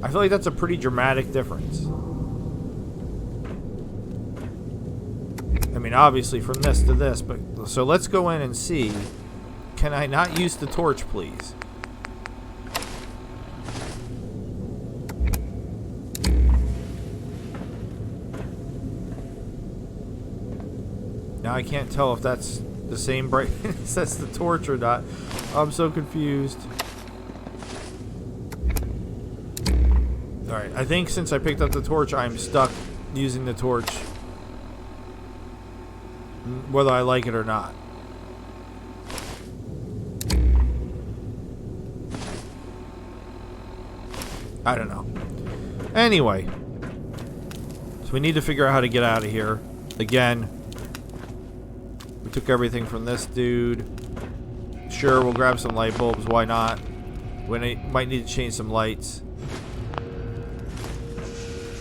I feel like that's a pretty dramatic difference. I mean, obviously from this to this, but... So let's go in and see. Can I not use the torch, please? Now I can't tell if that's the same brightness that's the torch or not. I'm so confused. Alright, I think since I picked up the torch, I'm stuck using the torch. Whether I like it or not. I don't know. Anyway. So we need to figure out how to get out of here. Again. We took everything from this dude. Sure, we'll grab some light bulbs. Why not? We might need to change some lights.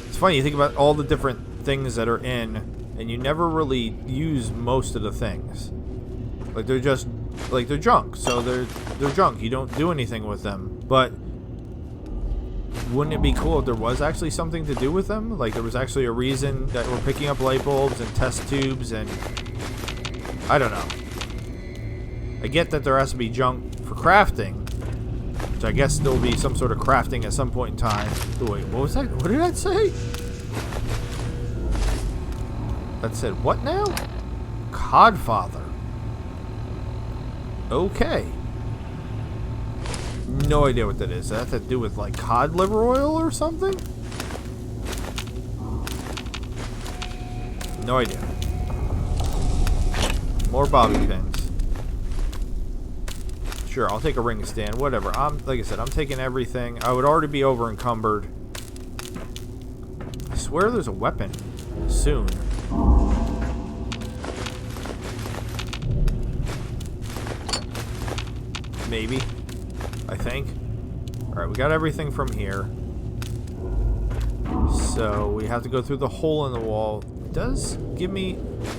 It's funny, you think about all the different things that are in, and you never really use most of the things. Like, they're just... Like, they're junk. So they're junk. You don't do anything with them. But... wouldn't it be cool if there was actually something to do with them? Like there was actually a reason that we're picking up light bulbs and test tubes and... I don't know. I get that there has to be junk for crafting, which I guess there will be some sort of crafting at some point in time. Oh, wait, what was that? What did that say? That said what now? Codfather. Okay. No idea what that is. Does that have to do with like cod liver oil or something? No idea. More bobby pins. Sure, I'll take a ring stand. Whatever. Like I said, I'm taking everything. I would already be over encumbered. I swear there's a weapon soon. Maybe. I think. Alright, we got everything from here. So we have to go through the hole in the wall. It does give me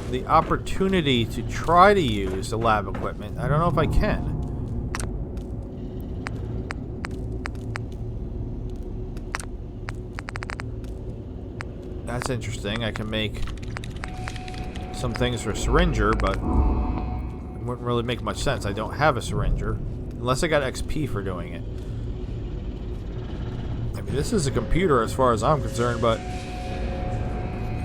the opportunity to try to use the lab equipment. I don't know if I can. That's interesting. I can make some things for a syringer, but it wouldn't really make much sense. I don't have a syringer. Unless I got XP for doing it. I mean, this is a computer as far as I'm concerned, but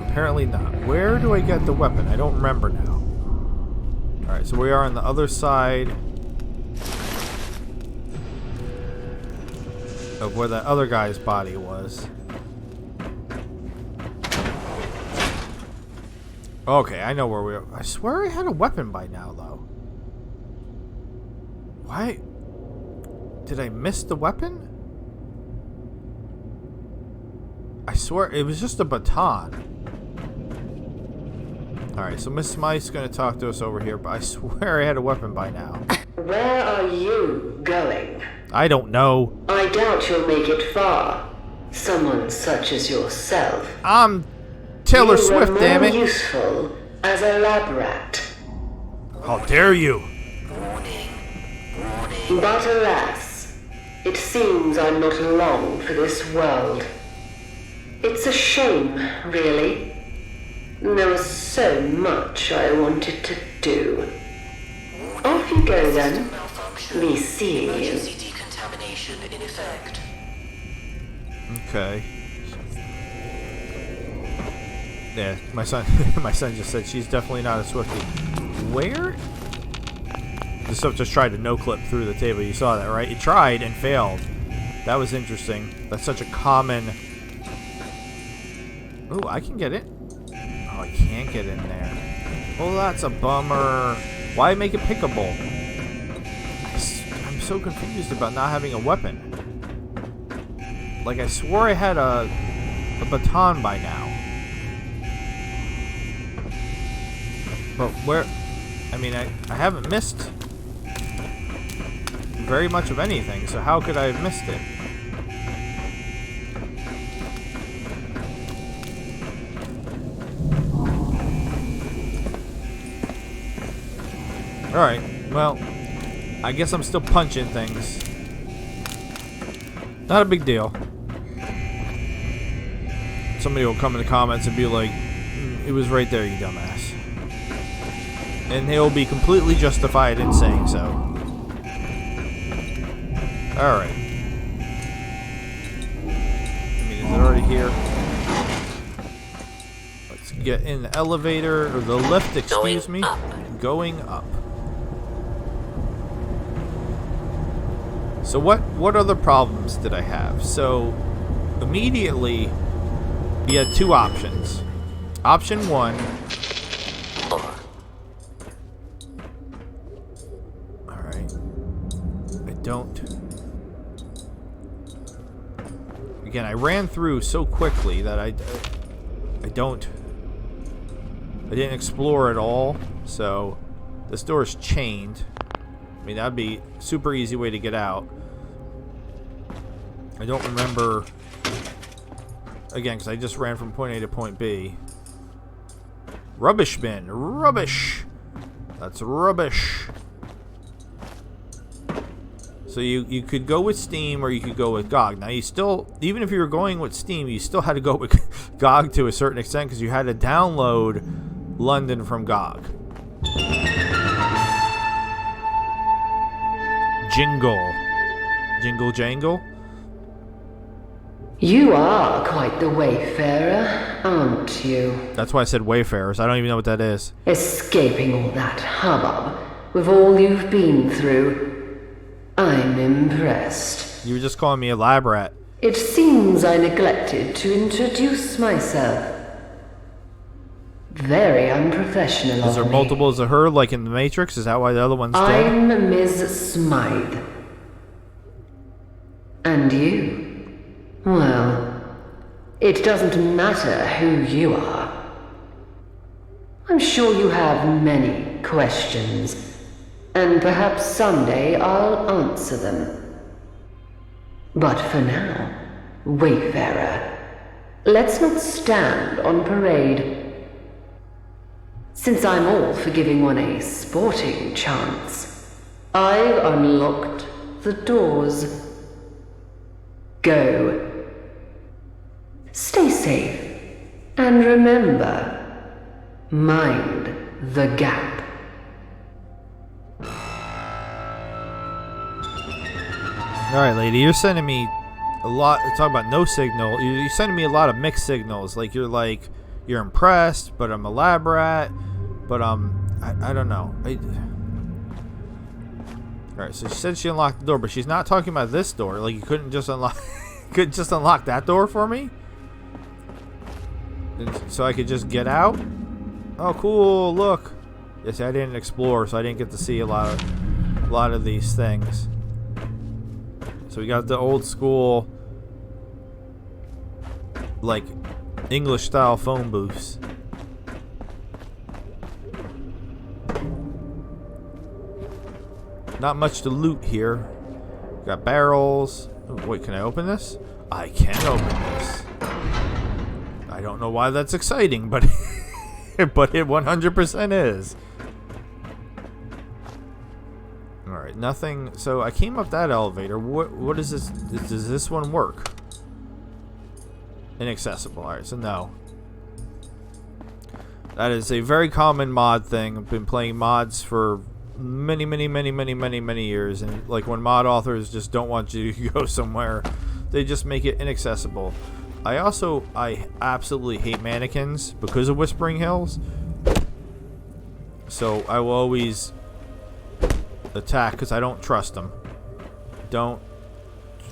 apparently not. Where do I get the weapon? I don't remember now. Alright, so we are on the other side of where that other guy's body was. Okay, I know where we are. I swear I had a weapon by now, though. Why? Did I miss the weapon? I swear it was just a baton. Alright, so Miss Smythe's gonna talk to us over here, but I swear I had a weapon by now. Where are you going? I don't know. I doubt you'll make it far. Someone such as yourself. I'm Taylor Swift, damn it. Useful as a lab rat. How dare you? But alas, it seems I'm not long for this world. It's a shame, really. There was so much I wanted to do. Off you go then. Me seeing you. Decontamination in effect. Okay. Yeah, my son just said she's definitely not a Swiftie. Where? This stuff just tried to no-clip through the table. You saw that, right? It tried and failed. That was interesting. That's such a common... Oh, I can get it. Oh, I can't get in there. Oh, that's a bummer. Why make it pickable? I'm so confused about not having a weapon. Like, I swore I had a baton by now. But where... I mean, I haven't missed very much of anything, so how could I have missed it? Alright, well, I guess I'm still punching things. Not a big deal. Somebody will come in the comments and be like, it was right there, you dumbass. And he'll be completely justified in saying so. Alright. I mean, is it already here? Let's get in the elevator, or the lift, excuse me. Going up. So what other problems did I have? So, immediately, we had two options. Option one... Again, I ran through so quickly that I didn't explore at all. So this door is chained. I mean, that'd be a super easy way to get out. I don't remember, again, because I just ran from point A to point B. Rubbish bin. Rubbish. That's rubbish. So you could go with Steam or you could go with GOG. Now you still, even if you were going with Steam, you still had to go with GOG to a certain extent because you had to download London from GOG. Jingle jangle. You are quite the wayfarer, aren't you? That's why I said wayfarers. I don't even know what that is. Escaping all that hubbub with all you've been through. I'm impressed. You were just calling me a lab rat. It seems I neglected to introduce myself. Very unprofessional of me. Is there multiples of her, like in The Matrix? Is that why the other one's dead? I'm Ms. Smythe. And you? Well, it doesn't matter who you are. I'm sure you have many questions. And perhaps someday I'll answer them. But for now, Wayfarer, let's not stand on parade. Since I'm all for giving one a sporting chance, I've unlocked the doors. Go. Stay safe. And remember, mind the gap. Alright, lady, you're sending me a lot. Talk about no signal. You're sending me a lot of mixed signals. You're impressed, but I'm a lab rat. But I don't know. Alright, so she said she unlocked the door, but she's not talking about this door. Like, you couldn't just unlock that door for me? So I could just get out? Oh, cool, look. Yes, I didn't explore, so I didn't get to see a lot of these things. So we got the old school, like, English style phone booths. Not much to loot here. Got barrels. Oh, wait, can I open this? I can open this. I don't know why that's exciting, but but it 100% is. Alright, nothing. So I came up that elevator. What is this? Does this one work? Inaccessible. Alright, so no. That is a very common mod thing. I've been playing mods for many years, and like when mod authors just don't want you to go somewhere, they just make it inaccessible. I absolutely hate mannequins because of Whispering Hills. So I will always attack because I don't trust them.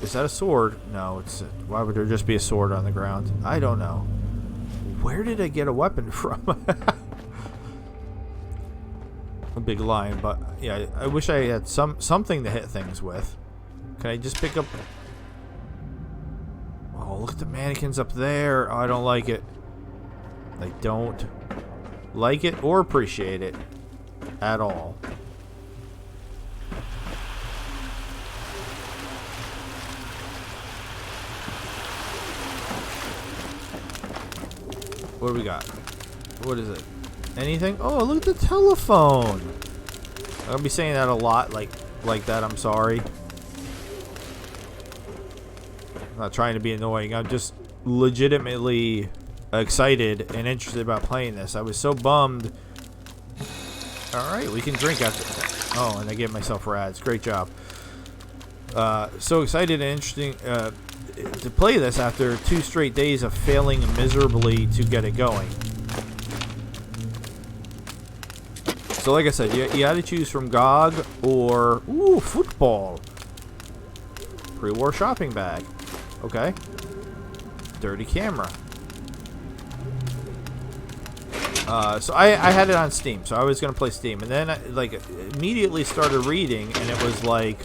Is that a sword? No, why would there just be a sword on the ground? I don't know. Where did I get a weapon from? A big line, but yeah, I wish I had something to hit things with. Can I just pick up? Oh, look at the mannequins up there. Oh, I don't like it. I don't like it or appreciate it at all. What do we got? What is it? Anything? Oh, look at the telephone. I'll be saying that a lot, like that. I'm sorry. I'm not trying to be annoying. I'm just legitimately excited and interested about playing this. I was so bummed. Alright, we can drink after that. Oh, and I gave myself rads. Great job. So excited and interesting to play this after 2 straight days of failing miserably to get it going. So like I said, you had to choose from GOG or... Ooh, football. Pre-war shopping bag. Okay. Dirty camera. So I had it on Steam, so I was going to play Steam. And then I immediately started reading, and it was like,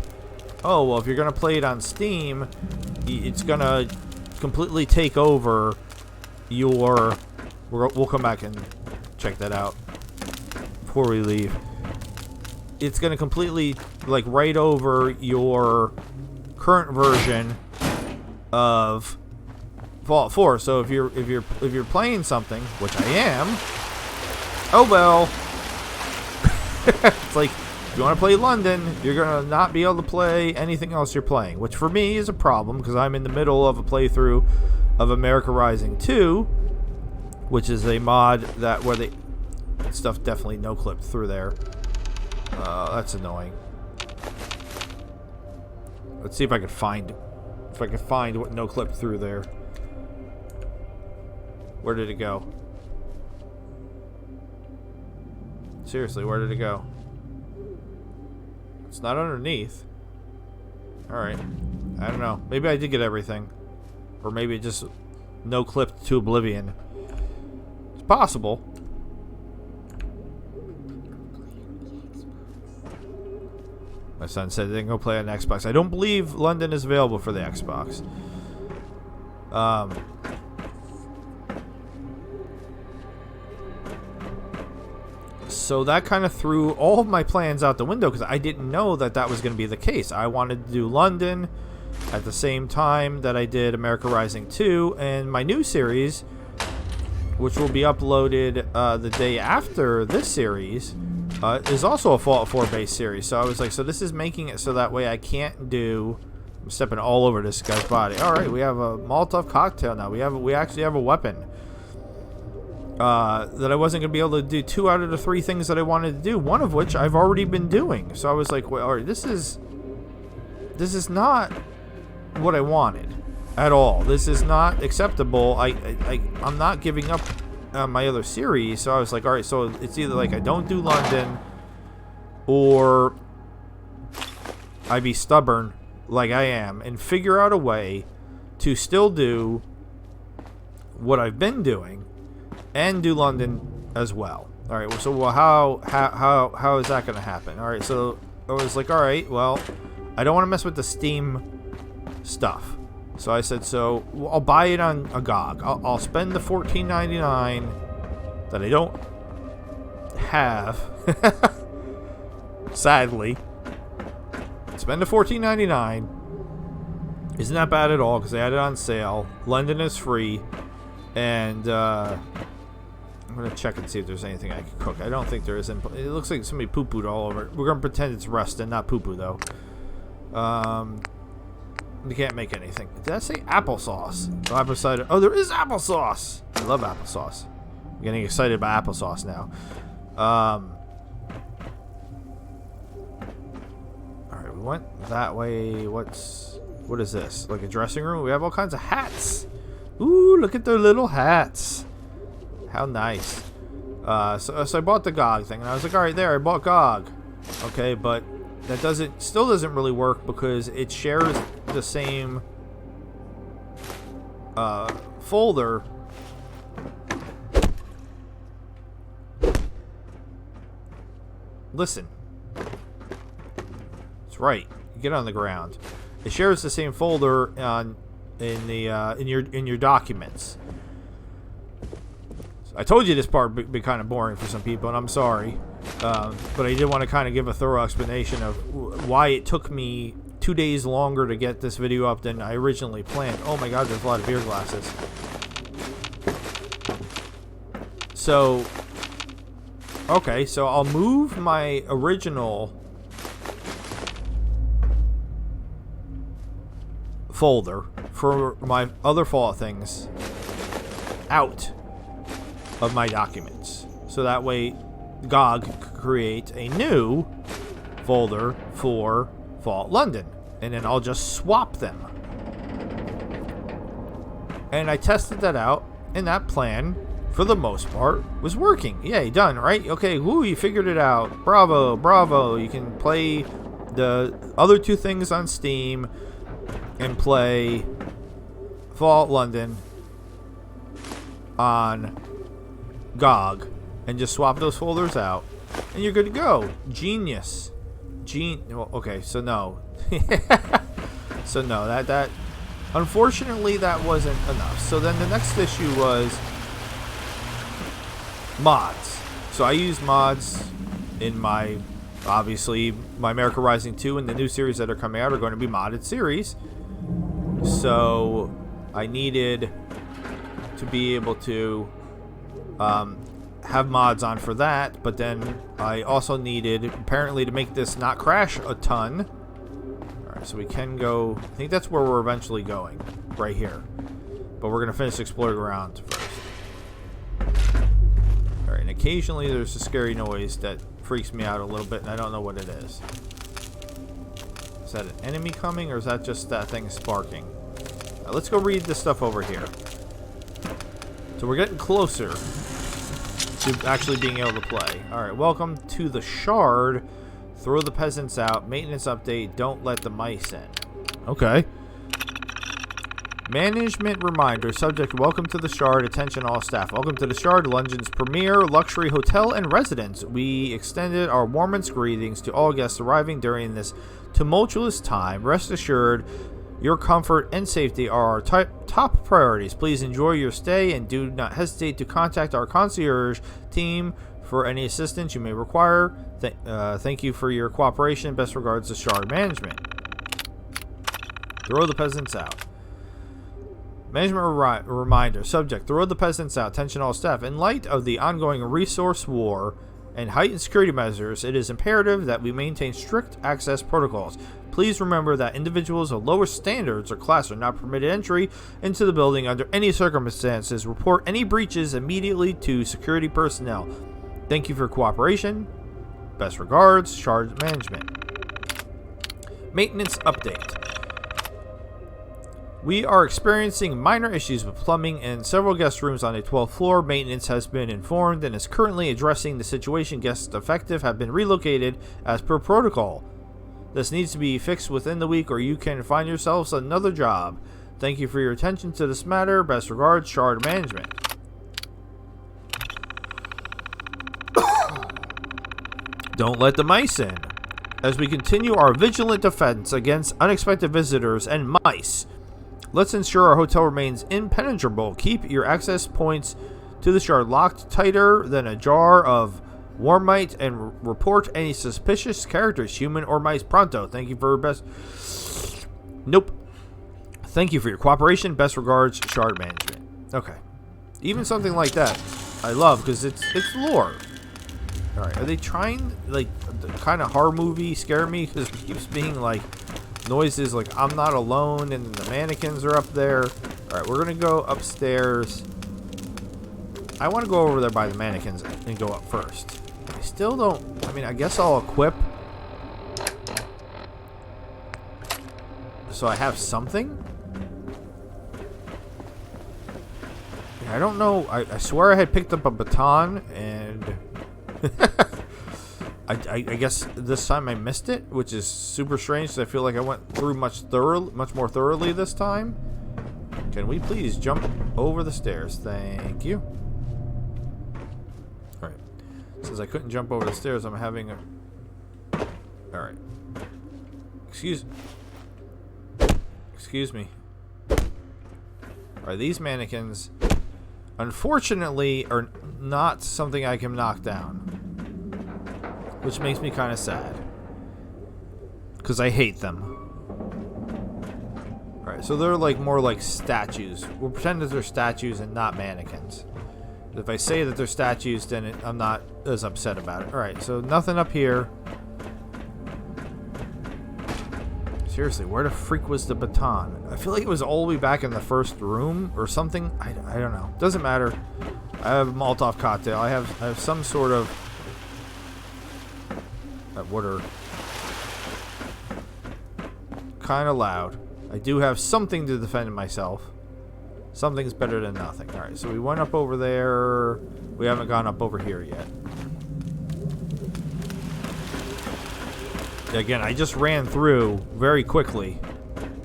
oh, well, if you're going to play it on Steam, it's going to completely take over your... We'll come back and check that out before we leave. It's going to completely write over your current version of Fallout 4. So if you're playing something, which I am, oh well. It's like If you want to play London, you're going to not be able to play anything else you're playing, which for me is a problem because I'm in the middle of a playthrough of America Rising 2, which is a mod that where they stuff definitely no clipped through there. That's annoying. Let's see if I can find what no clipped through there. Where did it go? Seriously, where did it go? It's not underneath. Alright. I don't know. Maybe I did get everything. Or maybe it just no clipped to oblivion. It's possible. My son said they can go play on Xbox. I don't believe London is available for the Xbox. So that kind of threw all of my plans out the window because I didn't know that that was going to be the case. I wanted to do London at the same time that I did America Rising 2, and my new series, which will be uploaded the day after this series, is also a Fallout 4 based series. So I was like, so this is making it so that way I can't do... I'm stepping all over this guy's body. Alright, we have a Molotov cocktail now. We actually have a weapon. That I wasn't going to be able to do 2 out of the 3 things that I wanted to do, one of which I've already been doing. So I was like, well, alright, this is not what I wanted at all. This is not acceptable. I'm not giving up my other series. So I was like, alright, so it's either like I don't do London or I be stubborn like I am and figure out a way to still do what I've been doing and do London as well. All right. So well, how is that going to happen? All right. So I was like, all right. Well, I don't want to mess with the Steam stuff. So I said, so I'll buy it on a GOG. I'll spend the $14.99 that I don't have. Sadly, spend the $14.99. Isn't that bad at all? Because they had it on sale. London is free, and I'm gonna check and see if there's anything I can cook. I don't think there is. It looks like somebody poo-pooed all over it. We're gonna pretend it's rust and not poo-poo though. You can't make anything. Did I say applesauce? Oh, apple cider. Oh, there is applesauce. I love applesauce. I'm getting excited about applesauce now. Alright, we went that way. What is this? Like a dressing room? We have all kinds of hats. Ooh, look at their little hats. How nice. So I bought the GOG thing, and I was like, alright, there, I bought GOG. Okay, but that still doesn't really work because it shares the same folder. Listen. It's right. Get on the ground. It shares the same folder in your documents. I told you this part would be kind of boring for some people, and I'm sorry. But I did want to kind of give a thorough explanation of why it took me 2 days longer to get this video up than I originally planned. Oh my god, there's a lot of beer glasses. So, okay, so I'll move my original folder for my other Fallout things out of my documents. So that way GOG could create a new folder for Fallout London. And then I'll just swap them. And I tested that out, and that plan, for the most part, was working. Yay, done, right? Okay, woo, you figured it out. Bravo, bravo. You can play the other 2 things on Steam and play Fallout London on GOG and just swap those folders out and you're good to go. Genius. Well, okay, so no. So no, that unfortunately that wasn't enough. So then the next issue was mods. So I used mods in my, obviously, my America Rising 2 and the new series that are coming out are going to be modded series. So I needed to be able to have mods on for that, but then I also needed, apparently, to make this not crash a ton. Alright, so we can go... I think that's where we're eventually going. Right here. But we're going to finish exploring around first. Alright, and occasionally there's a scary noise that freaks me out a little bit, and I don't know what it is. Is that an enemy coming, or is that just that thing sparking? Alright, let's go read this stuff over here. So we're getting closer to actually being able to play. Alright, welcome to the Shard. Throw the peasants out. Maintenance update. Don't let the mice in. Okay. Management reminder. Subject, welcome to the Shard. Attention all staff. Welcome to the Shard, London's premier luxury hotel and residence. We extended our warmest greetings to all guests arriving during this tumultuous time. Rest assured, your comfort and safety are our top priorities. Please enjoy your stay and do not hesitate to contact our concierge team for any assistance you may require. Thank you for your cooperation. Best regards to Shard Management. Throw the peasants out. Management reminder. Subject, throw the peasants out. Attention all staff. In light of the ongoing resource war and heightened security measures, it is imperative that we maintain strict access protocols. Please remember that individuals of lower standards or class are not permitted entry into the building under any circumstances. Report any breaches immediately to security personnel. Thank you for your cooperation. Best regards, Shard Management. Maintenance update. We are experiencing minor issues with plumbing in several guest rooms on the 12th floor. Maintenance has been informed and is currently addressing the situation. Guests affected have been relocated as per protocol. This needs to be fixed within the week or you can find yourselves another job. Thank you for your attention to this matter. Best regards, Shard Management. Don't let the mice in. As we continue our vigilant defense against unexpected visitors and mice, let's ensure our hotel remains impenetrable. Keep your access points to the Shard locked tighter than a jar of Warmite and report any suspicious characters, human or mice, pronto. Thank you for your best... Nope. Thank you for your cooperation. Best regards, Shard Management. Okay. Even something like that, I love, because it's lore. Alright, are they trying, like, the kind of horror movie scare me? Because it keeps being, like, noises like I'm not alone and the mannequins are up there. Alright, we're going to go upstairs. I want to go over there by the mannequins and go up first. I still don't... I mean, I guess I'll equip so I have something. I don't know. I swear I had picked up a baton and... I guess this time I missed it, which is super strange. So I feel like I went through much more thoroughly this time. Can we please jump over the stairs? Thank you. All right. Since I couldn't jump over the stairs, I'm having a... All right. Excuse me. All right, these mannequins, unfortunately, are not something I can knock down, which makes me kind of sad, because I hate them. Alright, so they're like more like statues. We'll pretend that they're statues and not mannequins. If I say that they're statues, then I'm not as upset about it. Alright, so nothing up here. Seriously, where the freak was the baton? I feel like it was all the way back in the first room or something. I don't know. Doesn't matter. I have a Molotov cocktail. I have some sort of... What are kind of loud. I do have something to defend myself. Something's better than nothing. Alright, so we went up over there. We haven't gone up over here yet. Again, I just ran through very quickly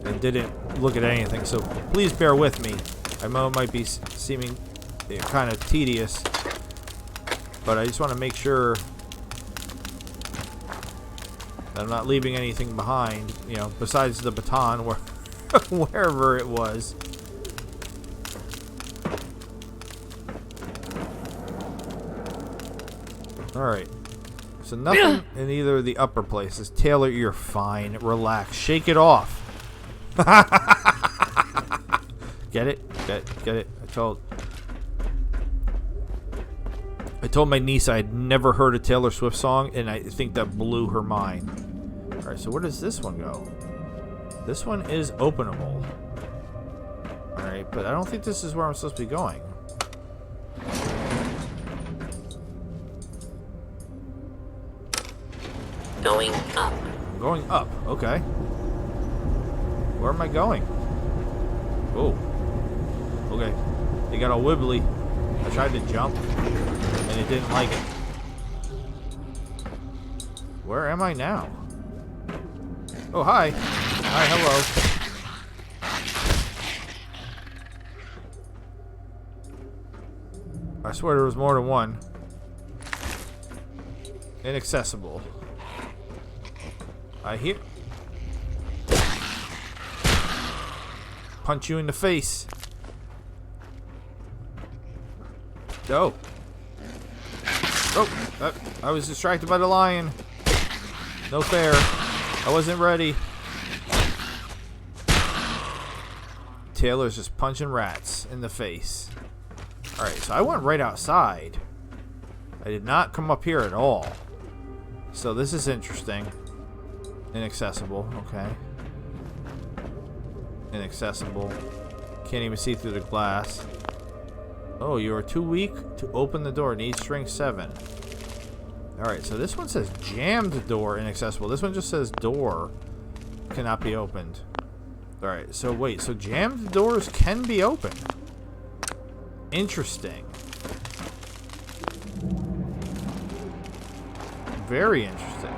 and didn't look at anything, so please bear with me. I know it might be seeming kind of tedious, but I just want to make sure I'm not leaving anything behind, you know, besides the baton or wherever it was. Alright. So nothing in either of the upper places. Taylor, you're fine. Relax. Shake it off. Get it? Get it? I told. I told my niece I had never heard a Taylor Swift song, and I think that blew her mind. Alright, so where does this one go? This one is openable. Alright, but I don't think this is where I'm supposed to be going. Going up. I'm going up, okay. Where am I going? Oh. Okay. They got all wibbly. I tried to jump, and it didn't like it. Where am I now? Oh, hi. Hi, hello. I swear there was more than one. Inaccessible. I hear... Punch you in the face. No. Oh, I was distracted by the lion. No fair. I wasn't ready. Taylor's just punching rats in the face. Alright, so I went right outside. I did not come up here at all. So this is interesting. Inaccessible, okay. Inaccessible. Can't even see through the glass. Oh, you are too weak to open the door. Need strength 7. Alright, so this one says jammed door inaccessible. This one just says door cannot be opened. Alright, so wait, so jammed doors can be opened. Interesting. Very interesting.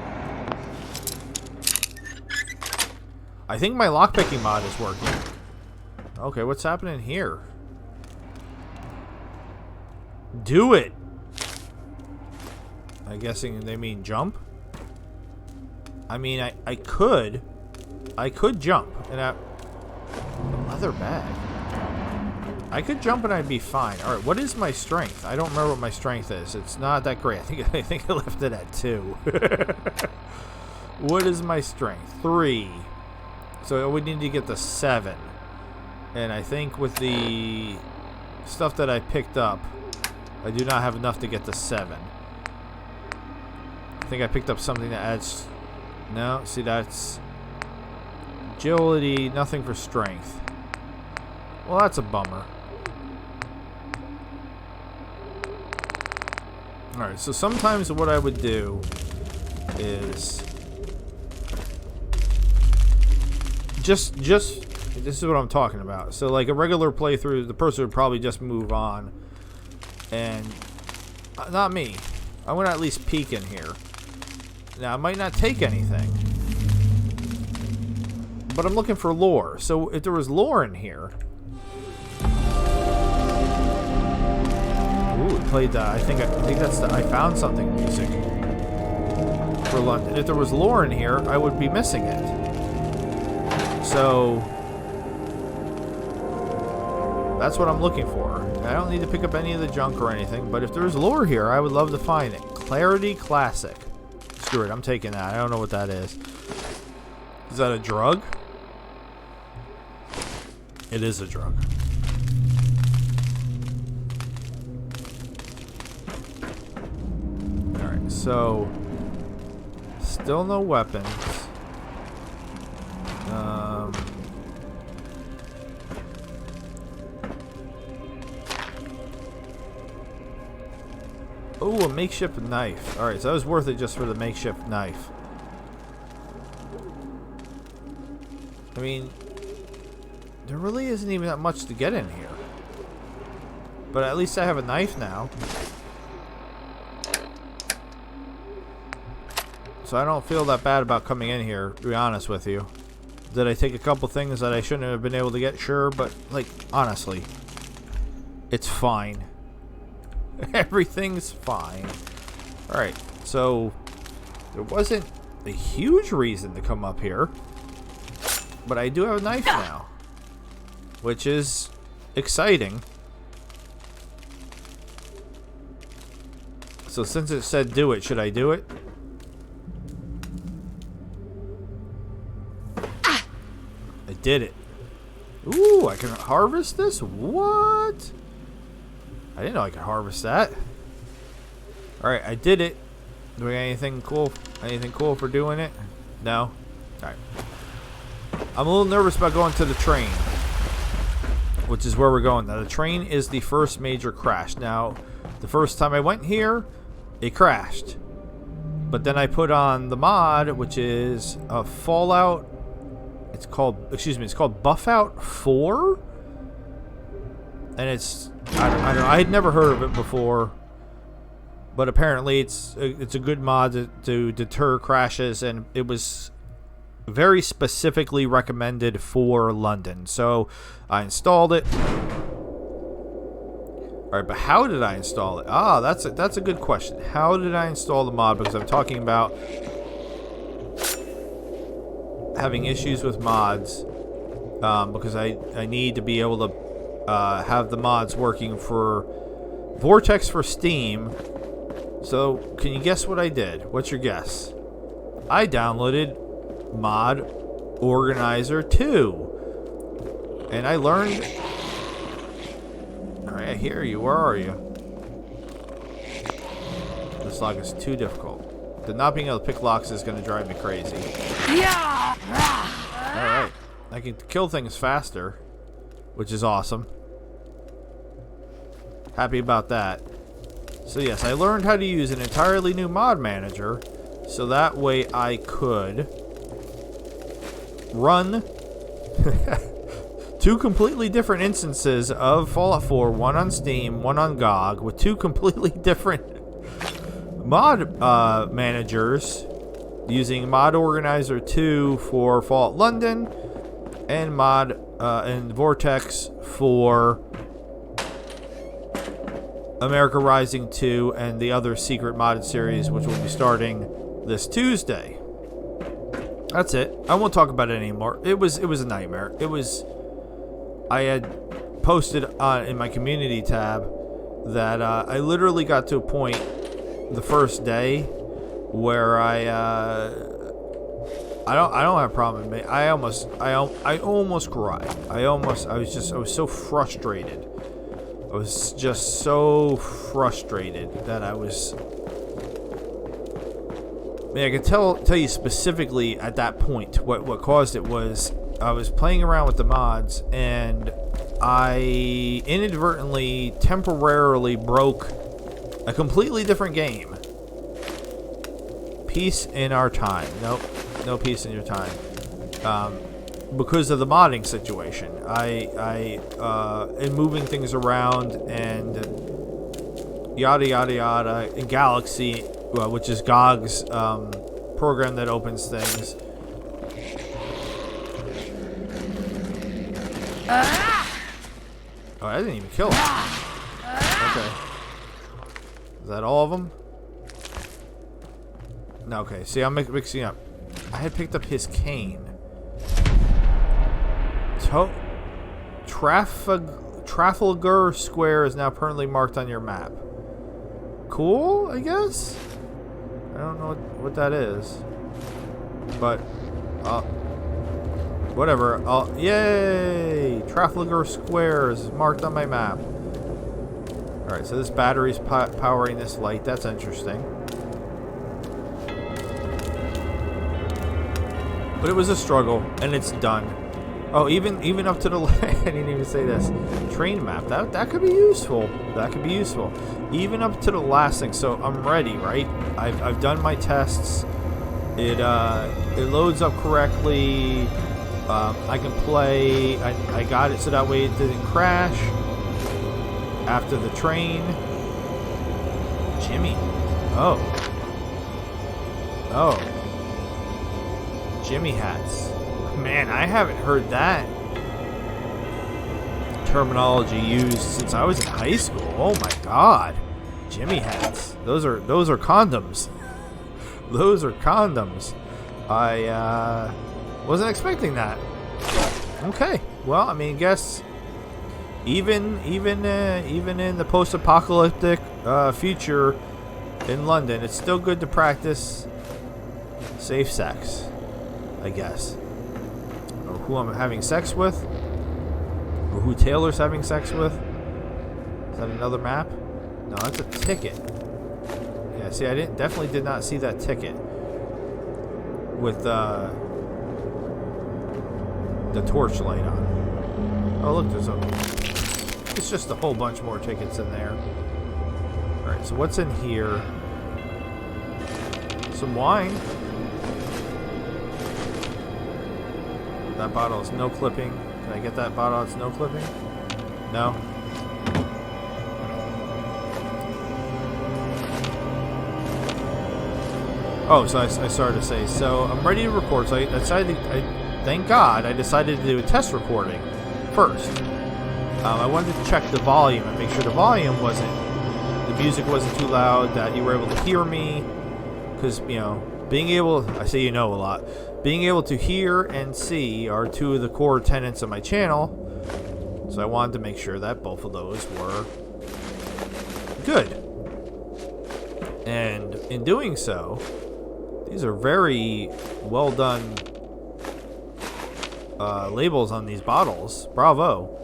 I think my lockpicking mod is working. Okay, what's happening here? Do it! I'm guessing they mean jump? I mean, I could jump. And a leather bag. I could jump and I'd be fine. Alright, what is my strength? I don't remember what my strength is. It's not that great. I think I left it at 2. What is my strength? 3. So we need to get to 7. And I think with the stuff that I picked up, I do not have enough to get to 7. I think I picked up something that adds... No, see, that's... agility, nothing for strength. Well, that's a bummer. Alright, so sometimes what I would do is... Just, this is what I'm talking about. So, like a regular playthrough, the person would probably just move on. And, not me. I want to at least peek in here. Now, I might not take anything. But I'm looking for lore. So, if there was lore in here... Ooh, it played, I think that's the I Found Something music. For London. If there was lore in here, I would be missing it. So... That's what I'm looking for. I don't need to pick up any of the junk or anything, but if there's lore here, I would love to find it. Clarity Classic. Screw it, I'm taking that. I don't know what that is. Is that a drug? It is a drug. Alright, so... Still no weapons. Oh, a makeshift knife. Alright, so that was worth it just for the makeshift knife. I mean, there really isn't even that much to get in here. But at least I have a knife now. So I don't feel that bad about coming in here, to be honest with you. Did I take a couple things that I shouldn't have been able to get? Sure, but, like, honestly, it's fine. Everything's fine. Alright, so there wasn't a huge reason to come up here. But I do have a knife now. Which is exciting. So since it said do it, should I do it? I did it. Ooh, I can harvest this? What? I didn't know I could harvest that. Alright, I did it. Do we got anything cool? Anything cool for doing it? No? Alright. I'm a little nervous about going to the train, which is where we're going. Now, the train is the first major crash. Now, the first time I went here, it crashed. But then I put on the mod, which is a Fallout. It's called Buff Out 4? And it's, I don't know, I had never heard of it before. But apparently it's a good mod to deter crashes, and it was very specifically recommended for London. So I installed it. Alright, but how did I install it? Ah, that's a good question. How did I install the mod? Because I'm talking about having issues with mods. Because I need to be able to have the mods working for Vortex for Steam. So, can you guess what I did? What's your guess? I downloaded Mod Organizer 2. And I learned... Alright, I hear you. Where are you? This lock is too difficult. The not being able to pick locks is going to drive me crazy. Alright. I can kill things faster, which is awesome. Happy about that. So yes, I learned how to use an entirely new mod manager, so that way I could run two completely different instances of Fallout 4, one on Steam, one on GOG, with two completely different mod managers, using Mod Organizer 2 for Fallout London, and and Vortex for America Rising 2 and the other secret modded series, which will be starting this Tuesday. That's it. I won't talk about it anymore. It was a nightmare. I had posted in my community tab that I literally got to a point the first day where I don't have a problem with me. I almost cried. I was so frustrated. I was just so frustrated that I was... I mean, I can tell you specifically at that point what caused it was I was playing around with the mods and I inadvertently, temporarily broke a completely different game. Peace in our time. Nope, no peace in your time. Because of the modding situation. In moving things around and yada yada yada, in Galaxy, which is GOG's program that opens things. Oh, I didn't even kill him. Okay. Is that all of them? No, okay. See, I'm mixing up. I had picked up his cane. Trafalgar Square is now permanently marked on your map. Cool, I guess? I don't know what that is. But, whatever. Yay! Trafalgar Square is marked on my map. Alright, so this battery's powering this light. That's interesting. But it was a struggle, and it's done. Oh, even up to the I didn't even say this. Train map. That could be useful. That could be useful. Even up to the last thing. So I'm ready, right? I've done my tests. It loads up correctly. I can play. I got it so that way it didn't crash after the train. Jimmy. Oh. Jimmy hats. Man, I haven't heard that terminology used since I was in high school. Oh my god. Jimmy hats. Those are condoms. Those are condoms. I wasn't expecting that. Okay. Well, I mean, I guess even in the post-apocalyptic future in London, it's still good to practice safe sex, I guess. Or who I'm having sex with, or who Taylor's having sex with. Is that another map? No, that's a ticket. Yeah, see, I definitely did not see that ticket with the torchlight on. Oh, look, it's just a whole bunch more tickets in there. All right, so what's in here? Some wine. That bottle is no clipping. Can I get that bottle? It's no clipping. No. Oh, so I started to say, so I'm ready to record. So I decided, thank God, I decided to do a test recording first. I wanted to check the volume and make sure the volume the music wasn't too loud, that you were able to hear me. Because, you know, being able, I say you know a lot, being able to hear and see are two of the core tenets of my channel. So I wanted to make sure that both of those were good. And in doing so, these are very well done labels on these bottles. Bravo.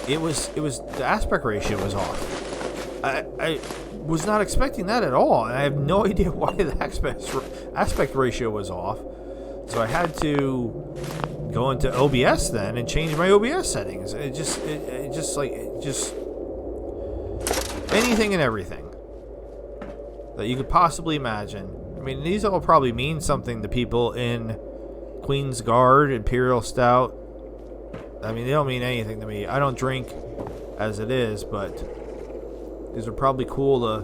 It was the aspect ratio was off. I was not expecting that at all, and I have no idea why the aspect ratio was off. So I had to go into OBS then and change my OBS settings. It just anything and everything that you could possibly imagine. I mean, these all probably mean something to people in Queen's Guard, Imperial Stout. I mean, they don't mean anything to me. I don't drink as it is, but these are probably cool to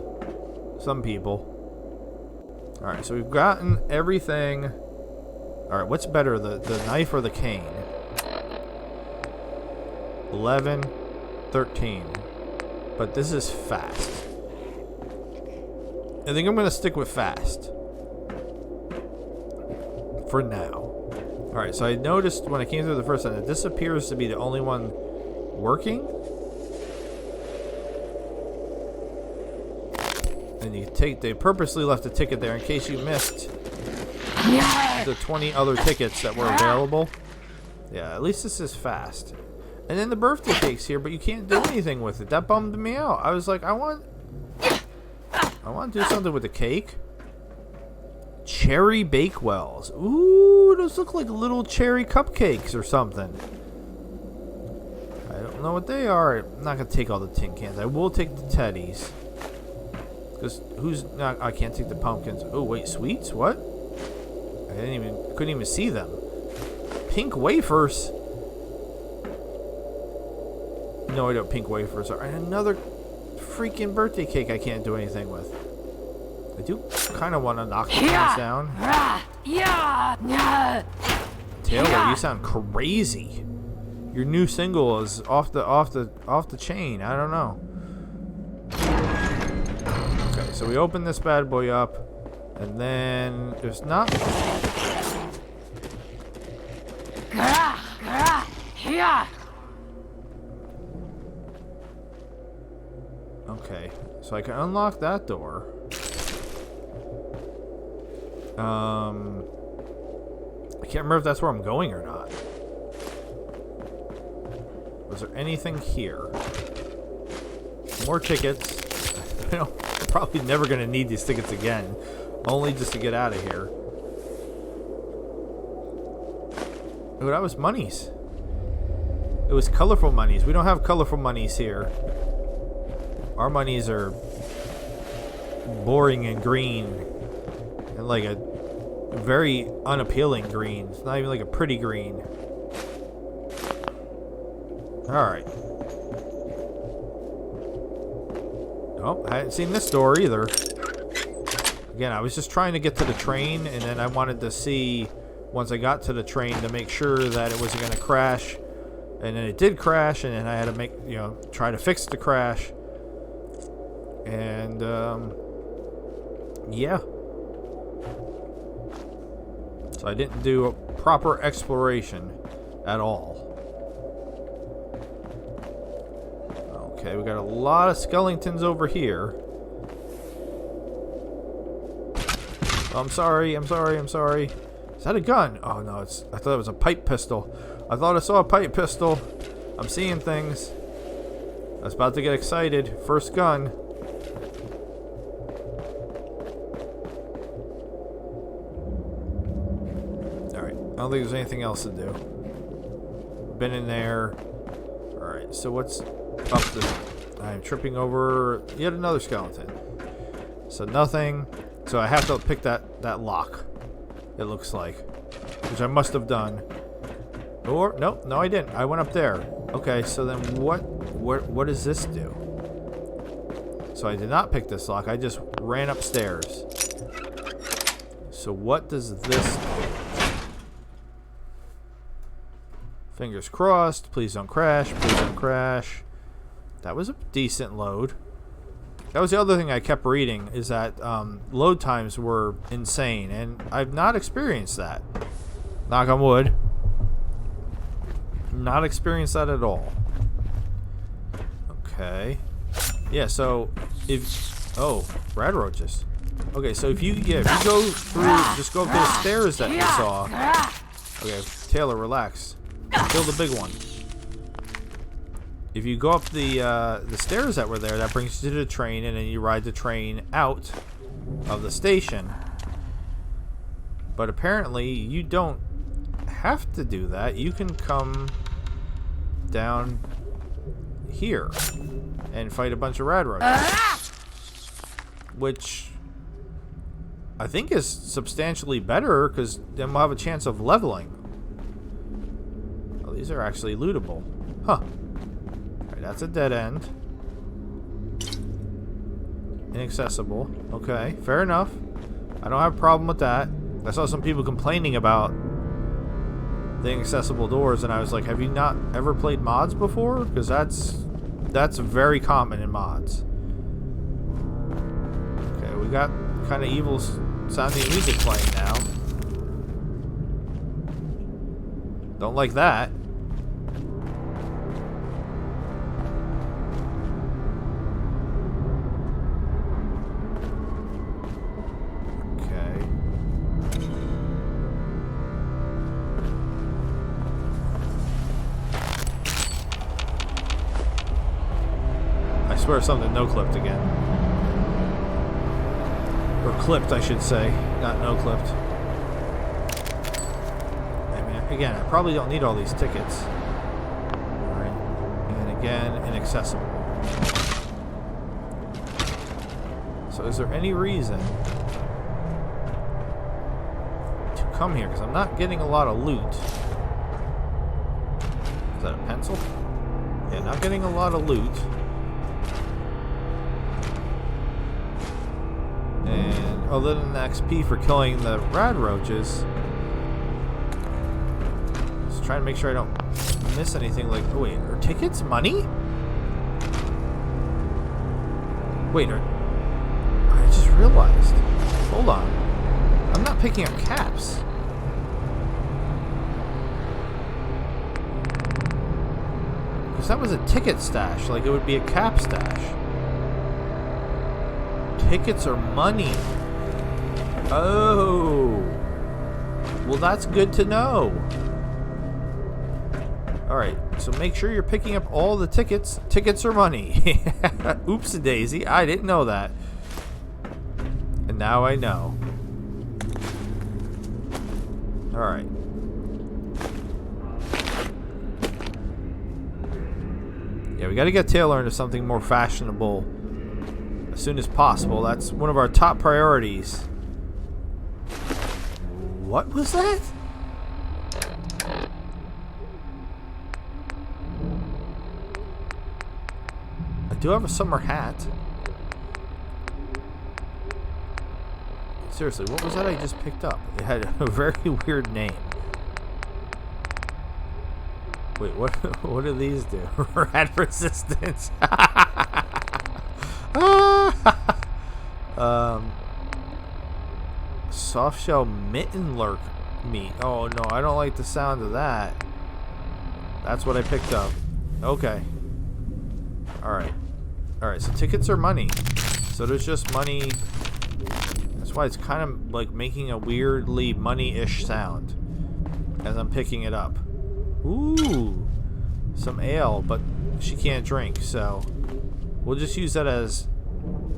some people. Alright, so we've gotten everything. Alright, what's better, the knife or the cane? 11, 13. But this is fast. I think I'm going to stick with fast. For now. Alright, so I noticed when I came through the first time that this appears to be the only one working. And they purposely left a ticket there in case you missed the 20 other tickets that were available. Yeah, at least this is fast. And then the birthday cake's here, but you can't do anything with it. That bummed me out. I was like, I want to do something with the cake. Cherry Bakewells. Ooh, those look like little cherry cupcakes or something. I don't know what they are. I'm not going to take all the tin cans. I will take the teddies. Because who's not... I can't take the pumpkins. Oh, wait, sweets? What? Couldn't even see them. Pink wafers? No idea what pink wafers are. And another freaking birthday cake I can't do anything with. I do kind of want to knock these down. Taylor, you sound crazy. Your new single is off the chain. I don't know. Okay, so we open this bad boy up, and then there's not. Okay, so I can unlock that door. I can't remember if that's where I'm going or not. Was there anything here? More tickets. I'm probably never going to need these tickets again. Only just to get out of here. Oh, that was monies. It was colorful monies. We don't have colorful monies here. Our monies are boring and green. And like a very unappealing green. It's not even like a pretty green. Alright. Oh, I hadn't seen this door either. Again, I was just trying to get to the train, and then I wanted to see, once I got to the train, to make sure that it wasn't going to crash. And then it did crash, and then I had to try to fix the crash. And, yeah. So I didn't do a proper exploration at all. Okay, we got a lot of skeletons over here. Oh, I'm sorry. Is that a gun? Oh no, I thought it was a pipe pistol. I thought I saw a pipe pistol. I'm seeing things. I was about to get excited. First gun. don't think there's anything else to do. Been in there. Alright, so what's up this? I'm tripping over yet another skeleton. So nothing. So I have to pick that lock, it looks like. Which I must have done. Or, no, I didn't. I went up there. Okay, so then what does this do? So I did not pick this lock. I just ran upstairs. So what does this do? Fingers crossed. Please don't crash. Please don't crash. That was a decent load. That was the other thing I kept reading, is that load times were insane, and I've not experienced that. Knock on wood. Not experienced that at all. Okay. Yeah, so if... Oh, rad roaches. Okay, so if you go through... Just go up those stairs that you saw. Okay, Taylor, relax. Kill the big one. If you go up the stairs that were there, that brings you to the train, and then you ride the train out of the station. But apparently, you don't have to do that. You can come down here and fight a bunch of rad roaches, which I think is substantially better, because then we'll have a chance of leveling. Oh, these are actually lootable. Huh. Alright, that's a dead end. Inaccessible. Okay, fair enough. I don't have a problem with that. I saw some people complaining about the inaccessible doors, and I was like, have you not ever played mods before? Because that's very common in mods. Okay, we got kind of evil sounding music playing now. Don't like that. I swear something no-clipped again. Or clipped, I should say. Not no-clipped. I mean, again, I probably don't need all these tickets. Alright. And again, inaccessible. So is there any reason to come here? Because I'm not getting a lot of loot. Is that a pencil? Yeah, not getting a lot of loot. And other than the XP for killing the rad roaches, just trying to make sure I don't miss anything. Like, oh wait, are tickets money? Wait, I just realized. Hold on, I'm not picking up caps. Because that was a ticket stash. Like, it would be a cap stash. Tickets are money. Oh. Well, that's good to know. Alright, so make sure you're picking up all the tickets. Tickets are money. Oops-a-daisy. I didn't know that. And now I know. Alright. Yeah, we gotta get Taylor into something more fashionable as soon as possible. That's one of our top priorities. What was that? I do have a summer hat. Seriously, what was that I just picked up? It had a very weird name. Wait, what do these do? Rad resistance. Soft shell mitten lurk meat. Oh no, I don't like the sound of that. That's what I picked up. Okay. Alright. Alright, so tickets are money. So there's just money. That's why it's kind of like making a weirdly money-ish sound as I'm picking it up. Ooh. Some ale, but she can't drink, so we'll just use that as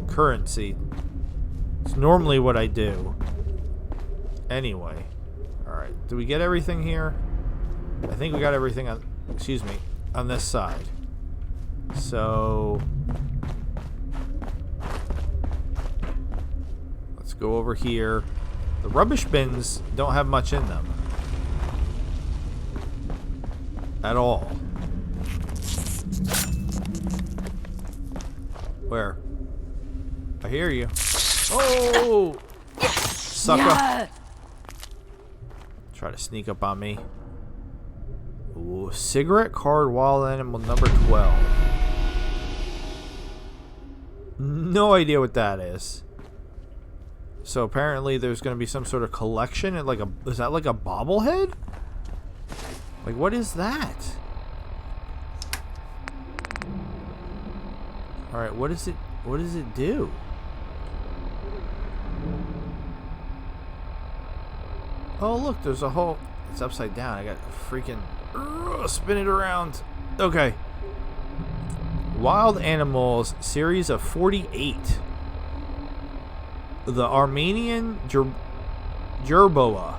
currency. It's normally what I do. Anyway. Alright, do we get everything here? I think we got everything on, excuse me, on this side. So let's go over here. The rubbish bins don't have much in them. At all. Where? I hear you. Oh! Sucker. Try to sneak up on me. Ooh, cigarette card wild animal number 12. No idea what that is. So apparently there's going to be some sort of collection. Like is that like a bobblehead? Like, what is that? Alright, what does it do? Oh, look, there's a whole... It's upside down. I got freaking... spin it around. Okay. Wild Animals, series of 48. The Armenian jerboa.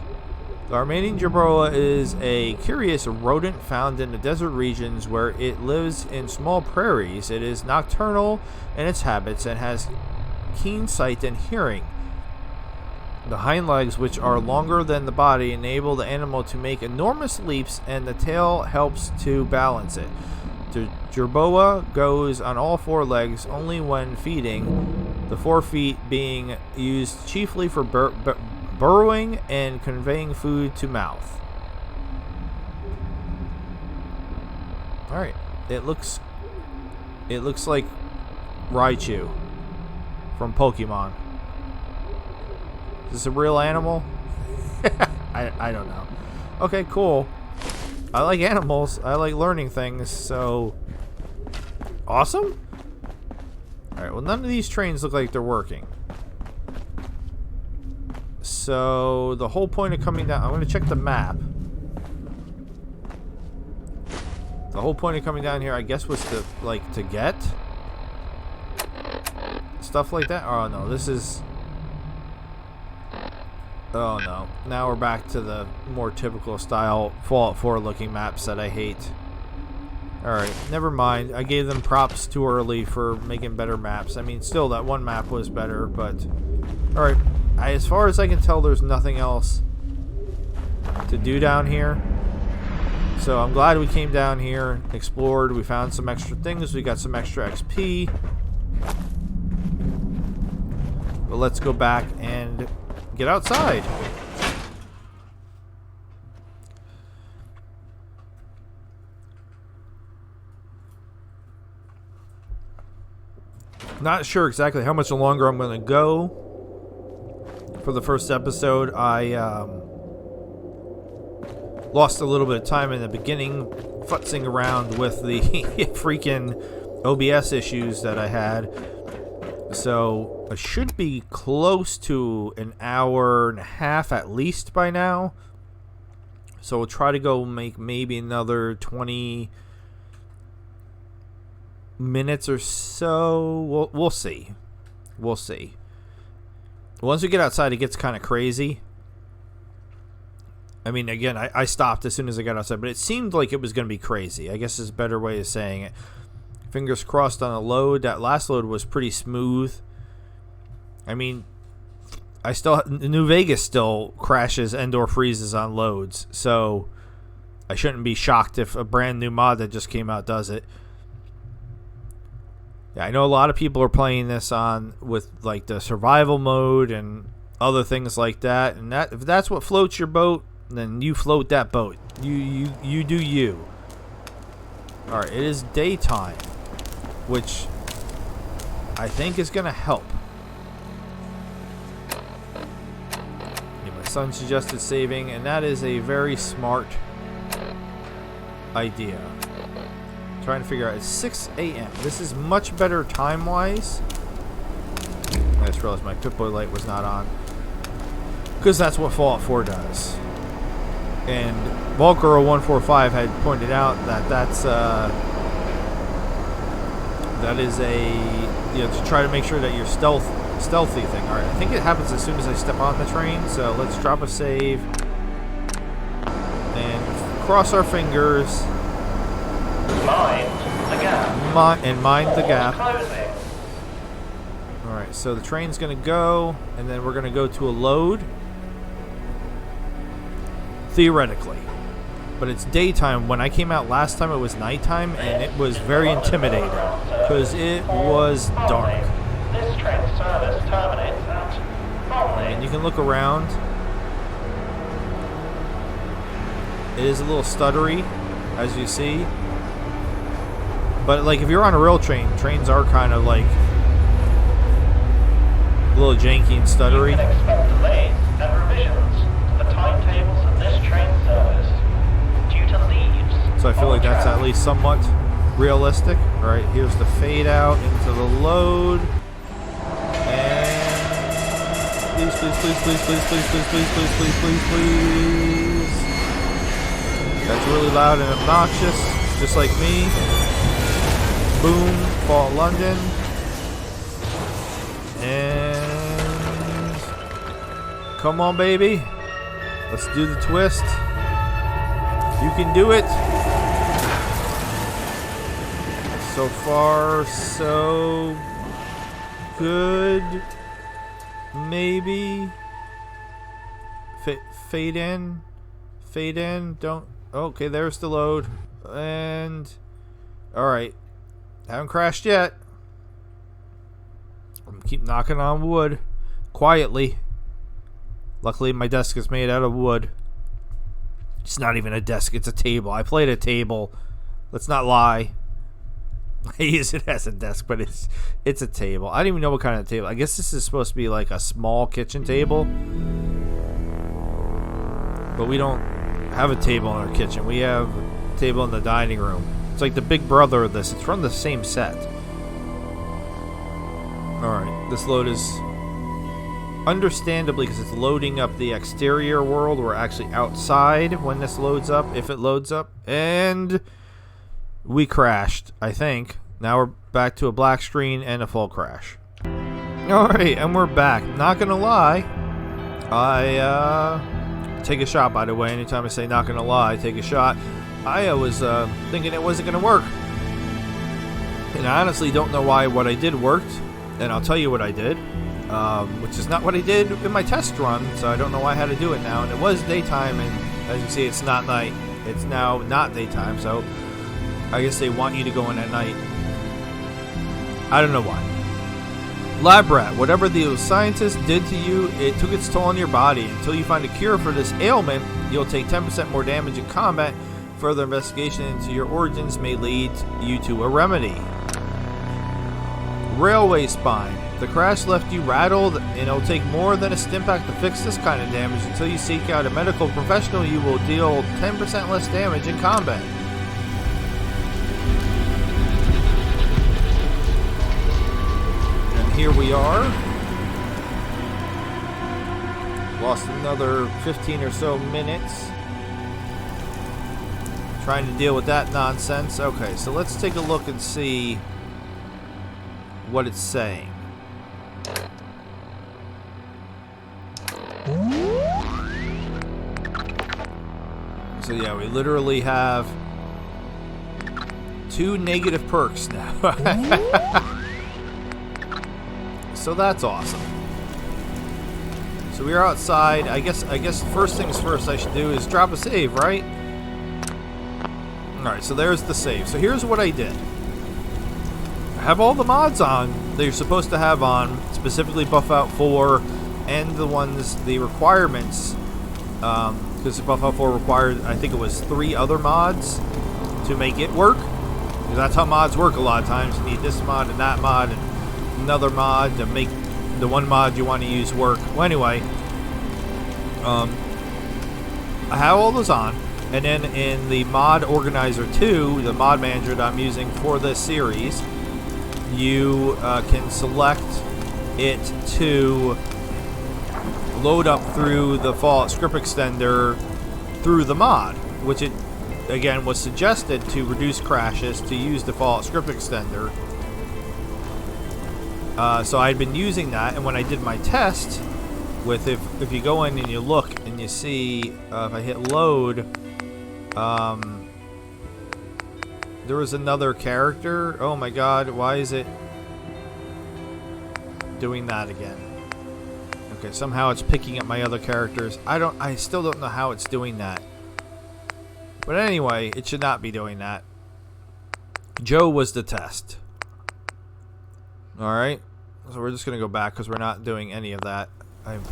The Armenian jerboa is a curious rodent found in the desert regions where it lives in small prairies. It is nocturnal in its habits and has keen sight and hearing. The hind legs, which are longer than the body, enable the animal to make enormous leaps, and the tail helps to balance it. The jerboa goes on all four legs only when feeding, the 4 feet being used chiefly for burrowing and conveying food to mouth. Alright, it looks like Raichu from Pokemon. Is this a real animal? I don't know. Okay, cool. I like animals. I like learning things, so... Awesome? Alright, well, none of these trains look like they're working. So, the whole point of coming down... I'm going to check the map. The whole point of coming down here, I guess, was to, like, to get... stuff like that. Oh, no, this is... Oh no, now we're back to the more typical style Fallout 4 looking maps that I hate. Alright, never mind. I gave them props too early for making better maps. I mean, still, that one map was better, but... Alright, as far as I can tell, there's nothing else to do down here. So I'm glad we came down here, explored, we found some extra things, we got some extra XP. But let's go back and... get outside. Not sure exactly how much longer I'm going to go. For the first episode, I lost a little bit of time in the beginning futzing around with the freaking OBS issues that I had. So I should be close to an hour and a half at least by now. So we'll try to go make maybe another 20 minutes or so. We'll see. We'll see. Once we get outside, it gets kind of crazy. I mean, again, I stopped as soon as I got outside, but it seemed like it was going to be crazy. I guess is a better way of saying it. Fingers crossed on a load. That last load was pretty smooth. I mean, New Vegas still crashes and/or freezes on loads, so I shouldn't be shocked if a brand new mod that just came out does it. Yeah, I know a lot of people are playing this on with like the survival mode and other things like that, and that if that's what floats your boat, then you float that boat. You do you. All right, it is daytime, which I think is going to help. Yeah, my son suggested saving, and that is a very smart idea. I'm trying to figure out, it's 6 a.m. This is much better time-wise. I just realized my Pip-Boy light was not on. Because that's what Fallout 4 does. And Volkero145 had pointed out that that is a, to try to make sure that you're stealthy thing. Alright, I think it happens as soon as I step on the train, so let's drop a save. And cross our fingers. Mind the gap. Mind the gap. Closing. Alright, so the train's gonna go, and then we're gonna go to a load. Theoretically. But it's daytime. When I came out last time, it was nighttime, and it was very intimidating. Because it was dark. This train service terminates at Bromley. And you can look around. It is a little stuttery, as you see. But like if you're on a rail train, trains are kind of like a little janky and stuttery. You can expect delays and revisions to the timetables of this train service due to leaves. So I feel like that's at least somewhat realistic. Alright, here's the fade out into the load. And please, please, please, please, please, please, please, please, please, please, please, please. That's really loud and obnoxious, just like me. Boom, Fall London. And come on, baby. Let's do the twist. You can do it. So far, so good. Maybe. Fade in. Fade in. Don't. Okay, there's the load. And. Alright. Haven't crashed yet. I'm keep knocking on wood. Quietly. Luckily, my desk is made out of wood. It's not even a desk, it's a table. I played a table. Let's not lie. I use it as a desk, but it's a table. I don't even know what kind of table. I guess this is supposed to be like a small kitchen table. But we don't have a table in our kitchen. We have a table in the dining room. It's like the big brother of this. It's from the same set. Alright, this load is understandably, because it's loading up the exterior world. We're actually outside when this loads up, if it loads up. And we crashed, I think. Now we're back to a black screen and a full crash. Alright, and we're back. Not gonna lie, I take a shot, by the way. Anytime I say not gonna lie, take a shot. I was thinking it wasn't gonna work. And I honestly don't know why what I did worked. And I'll tell you what I did. Which is not what I did in my test run, so I don't know why I had to do it now. And it was daytime, and as you see, it's not night. It's now not daytime, so I guess they want you to go in at night. I don't know why. Lab rat, whatever the scientists did to you, it took its toll on your body. Until you find a cure for this ailment, you'll take 10% more damage in combat. Further investigation into your origins may lead you to a remedy. Railway spine. The crash left you rattled, and it'll take more than a stimpack to fix this kind of damage. Until you seek out a medical professional, you will deal 10% less damage in combat. And here we are. Lost another 15 or so minutes trying to deal with that nonsense. Okay, so let's take a look and see what it's saying. So yeah, we literally have 2 negative perks now. So that's awesome. So we are outside. I guess first things first I should do is drop a save, right? Alright, so there's the save. So here's what I did. I have all the mods on that you're supposed to have on, specifically Buff Out 4 and the requirements, because Buff Out 4 required, I think it was 3 other mods to make it work. Because that's how mods work a lot of times. You need this mod and that mod and another mod to make the one mod you want to use work. Well, anyway, I have all those on. And then in the Mod Organizer 2, the mod manager that I'm using for this series, you can select it to load up through the Fallout script extender through the mod, which it, again, was suggested to reduce crashes to use the Fallout script extender. So I'd been using that, and when I did my test with, if you go in and you look and and you see if I hit load, there was another character. Oh my god, why is it doing that again? Okay, somehow it's picking up my other characters. I still don't know how it's doing that. But anyway, it should not be doing that. Joe was the test. Alright, so we're just going to go back because we're not doing any of that. I'm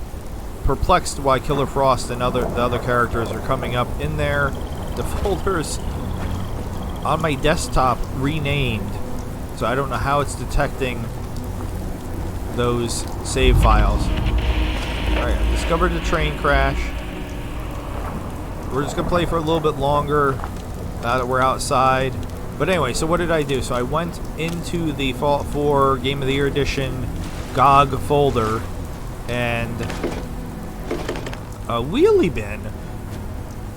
perplexed why Killer Frost and the other characters are coming up in there. The folders on my desktop renamed, so I don't know how it's detecting those save files. Alright, I discovered the train crash. We're just going to play for a little bit longer now that we're outside. But anyway, so what did I do? So I went into the Fallout 4 Game of the Year Edition GOG folder and a wheelie bin,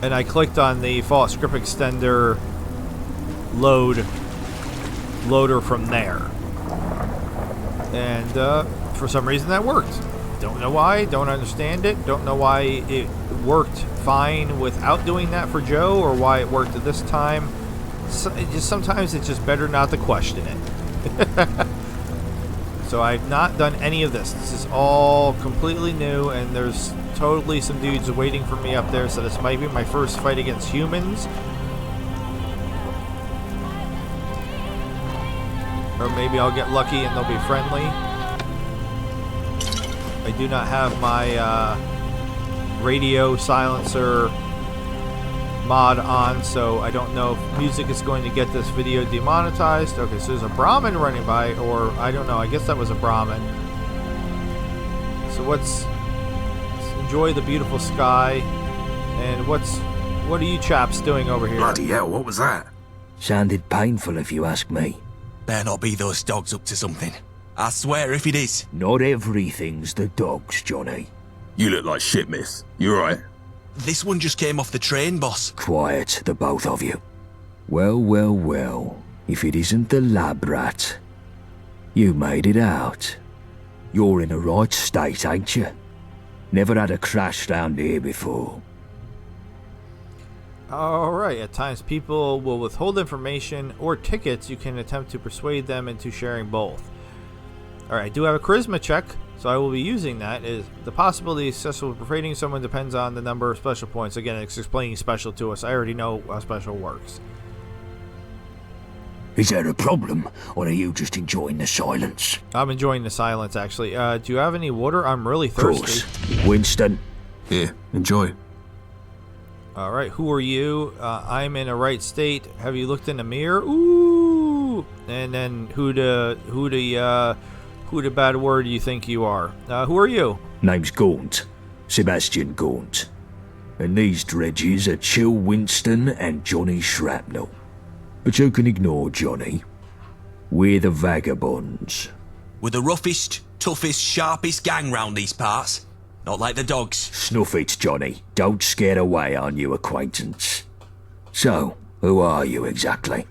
and I clicked on the Fallout Script Extender loader from there. And for some reason that worked. Don't know why, don't understand it, don't know why it worked fine without doing that for Joe, or why it worked at this time. So sometimes it's just better not to question it. So I've not done any of this. This is all completely new, and there's totally some dudes waiting for me up there, so this might be my first fight against humans. Or maybe I'll get lucky and they'll be friendly. I do not have my radio silencer mod on, so I don't know if music is going to get this video demonetized. Okay, so there's a Brahmin running by, or I don't know, I guess that was a Brahmin. So let's enjoy the beautiful sky. And what are you chaps doing over here? Bloody hell, what was that? Sounded painful if you ask me. Better not be those dogs up to something. I swear if it is. Not everything's the dogs, Johnny. You look like shit, miss. You alright? This one just came off the train, boss. Quiet, the both of you. Well, well, well. If it isn't the lab rat. You made it out. You're in a right state, ain't you? Never had a crash round here before. Alright, at times people will withhold information or tickets. You can attempt to persuade them into sharing both. Alright, I do have a charisma check, so I will be using that. Is the possibility of successful persuading someone depends on the number of special points. Again, it's explaining special to us. I already know how special works. Is there a problem, or are you just enjoying the silence? I'm enjoying the silence, actually. Do you have any water? I'm really thirsty. Of course. Winston? Here, enjoy. Alright, who are you? I'm in a right state. Have you looked in the mirror? Ooh! And then who the bad word you think you are? Who are you? Name's Gaunt. Sebastian Gaunt. And these dredges are Chill Winston and Johnny Shrapnel. But you can ignore Johnny. We're the vagabonds. We're the roughest, toughest, sharpest gang round these parts. Not like the dogs. Snuff it, Johnny. Don't scare away our new acquaintance. So, who are you exactly?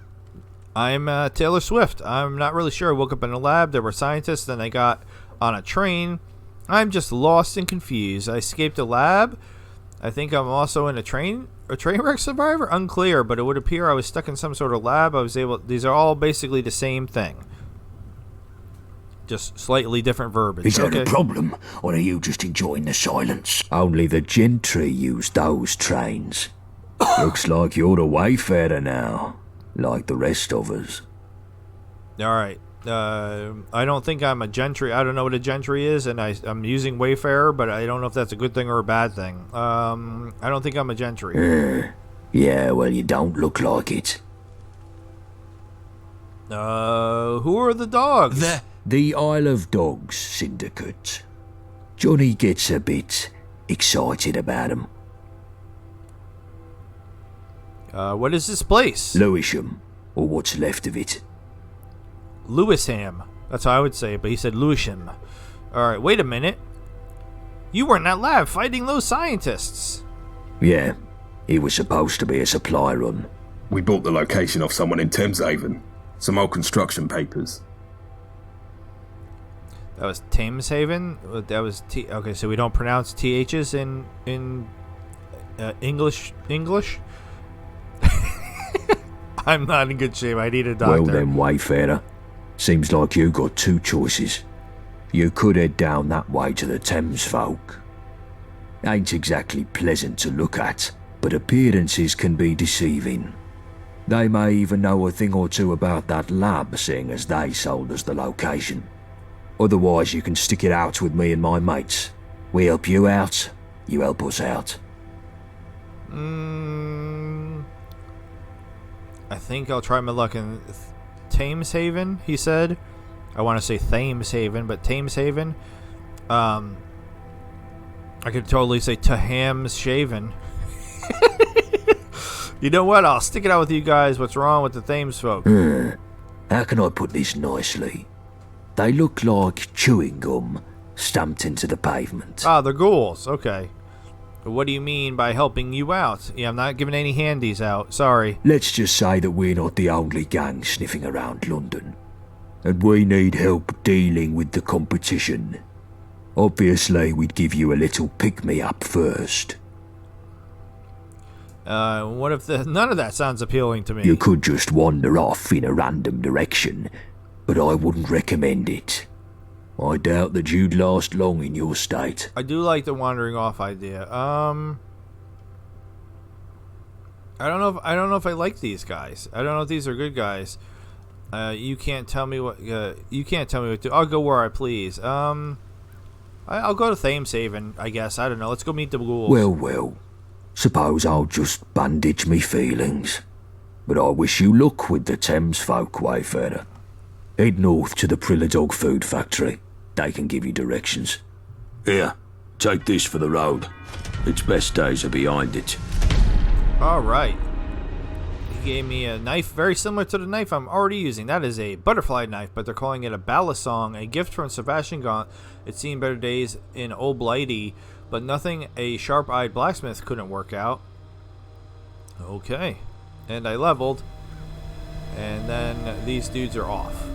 I'm Taylor Swift. I'm not really sure. I woke up in a lab. There were scientists. Then I got on a train. I'm just lost and confused. I escaped a lab. I think I'm also in a train wreck survivor? Unclear, but it would appear I was stuck in some sort of lab. These are all basically the same thing. Just slightly different verbiage. Is there a problem, or are you just enjoying the silence? Only the gentry use those trains. Looks like you're a wayfarer now, like the rest of us. Alright. I don't think I'm a gentry. I don't know what a gentry is, and I'm using Wayfarer, but I don't know if that's a good thing or a bad thing. I don't think I'm a gentry. Yeah, well, you don't look like it. Who are the dogs? The Isle of Dogs Syndicate. Johnny gets a bit excited about them. What is this place? Lewisham, or what's left of it. Lewisham. That's how I would say it, but he said Lewisham. Alright, wait a minute. You were in that lab fighting those scientists. Yeah, it was supposed to be a supply run. We bought the location off someone in Thameshaven. Some old construction papers. That was Thameshaven? That was okay, so we don't pronounce THs in English? I'm not in good shape. I need a doctor. Well then, Wayfarer. Seems like you got two choices. You could head down that way to the Thames folk. Ain't exactly pleasant to look at, but appearances can be deceiving. They may even know a thing or two about that lab, seeing as they sold us the location. Otherwise, you can stick it out with me and my mates. We help you out, you help us out. I think I'll try my luck in Thames Haven, he said. I want to say Thames Haven, but Thames Haven. I could totally say Taham's Shaven. You know what? I'll stick it out with you guys. What's wrong with the Thames folk? How can I put this nicely? They look like chewing gum stamped into the pavement. Ah, they're ghouls. Okay. What do you mean by helping you out? Yeah, I'm not giving any handies out. Sorry. Let's just say that we're not the only gang sniffing around London. And we need help dealing with the competition. Obviously, we'd give you a little pick-me-up first. What if none of that sounds appealing to me? You could just wander off in a random direction, but I wouldn't recommend it. I doubt that you'd last long in your state. I do like the wandering off idea. I don't know if I like these guys. I don't know if these are good guys. You can't tell me what to do. I'll go where I please. I'll go to Thames Haven, I guess. I don't know. Let's go meet the ghouls. Well. Suppose I'll just bandage me feelings. But I wish you luck with the Thames folk, Wayfarer. Head north to the Prilladog food factory. They can give you directions. Here, take this for the road. Its best days are behind it. Alright. He gave me a knife very similar to the knife I'm already using. That is a butterfly knife, but they're calling it a balisong, a gift from Sebastian Gaunt. It's seen better days in Old Blighty, but nothing a sharp-eyed blacksmith couldn't work out. Okay. And I leveled. And then these dudes are off.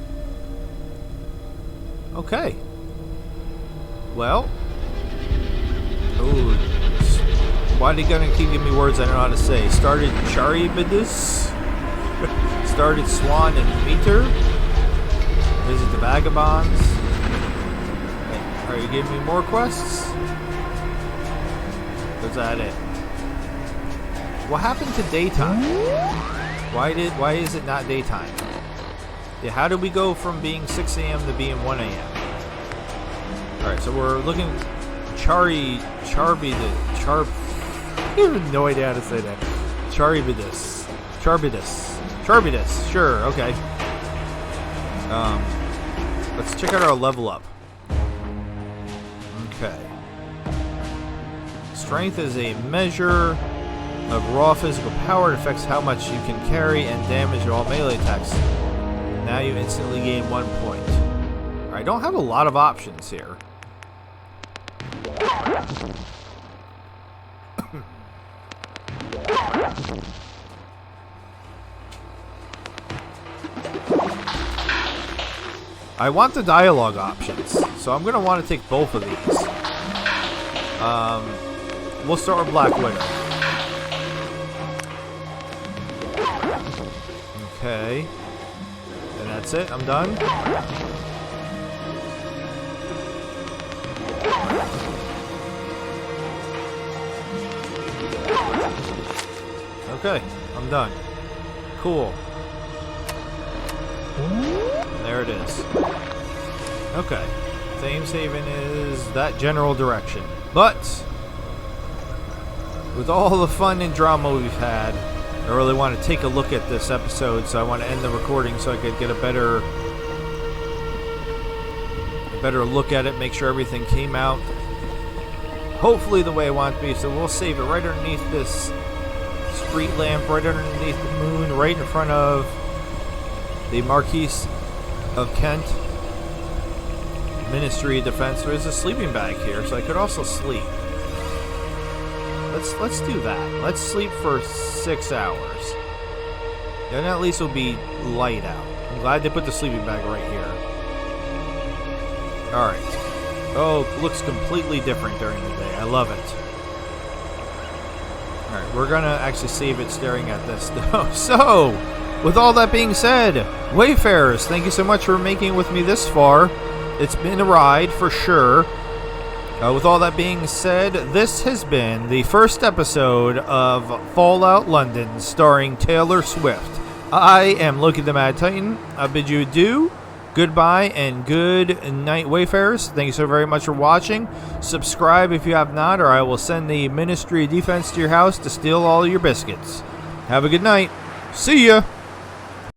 Okay. Well. Ooh. Why are they gonna keep giving me words I don't know how to say? Started Charybdis. Started Swan and Meter. Visit the Vagabonds. Are you giving me more quests? Was that it? What happened to daytime? Why is it not daytime? Yeah, how did we go from being 6 a.m. to being 1 a.m.? Alright, so we're looking I have no idea how to say that. Charybdis, sure, okay. Let's check out our level up. Okay. Strength is a measure of raw physical power. It affects how much you can carry and damage all melee attacks. Now you instantly gain 1 point. I don't have a lot of options here. I want the dialogue options, so I'm going to want to take both of these. We'll start with Black Widow. Okay. And that's it. I'm done. Okay. I'm done. Cool. There it is. Okay. Thames Haven is that general direction. But with all the fun and drama we've had, I really want to take a look at this episode, so I want to end the recording so I could get a better look at it, make sure everything came out hopefully the way I want it to be. So we'll save it right underneath this street lamp, right underneath the moon, right in front of the Marquise of Kent Ministry of Defense. There is a sleeping bag here, so I could also sleep. Let's do that. Let's sleep for 6 hours. Then at least it'll be light out. I'm glad they put the sleeping bag right here. Alright. Oh, it looks completely different during the day. I love it. Alright, we're gonna actually save it staring at this though. So, with all that being said, Wayfarers, thank you so much for making it with me this far. It's been a ride for sure. With all that being said, this has been the first episode of Fallout London starring Taylor Swift. I am Loki the Mad Titan. I bid you adieu, goodbye, and good night, Wayfarers. Thank you so very much for watching. Subscribe if you have not, or I will send the Ministry of Defense to your house to steal all your biscuits. Have a good night. See ya!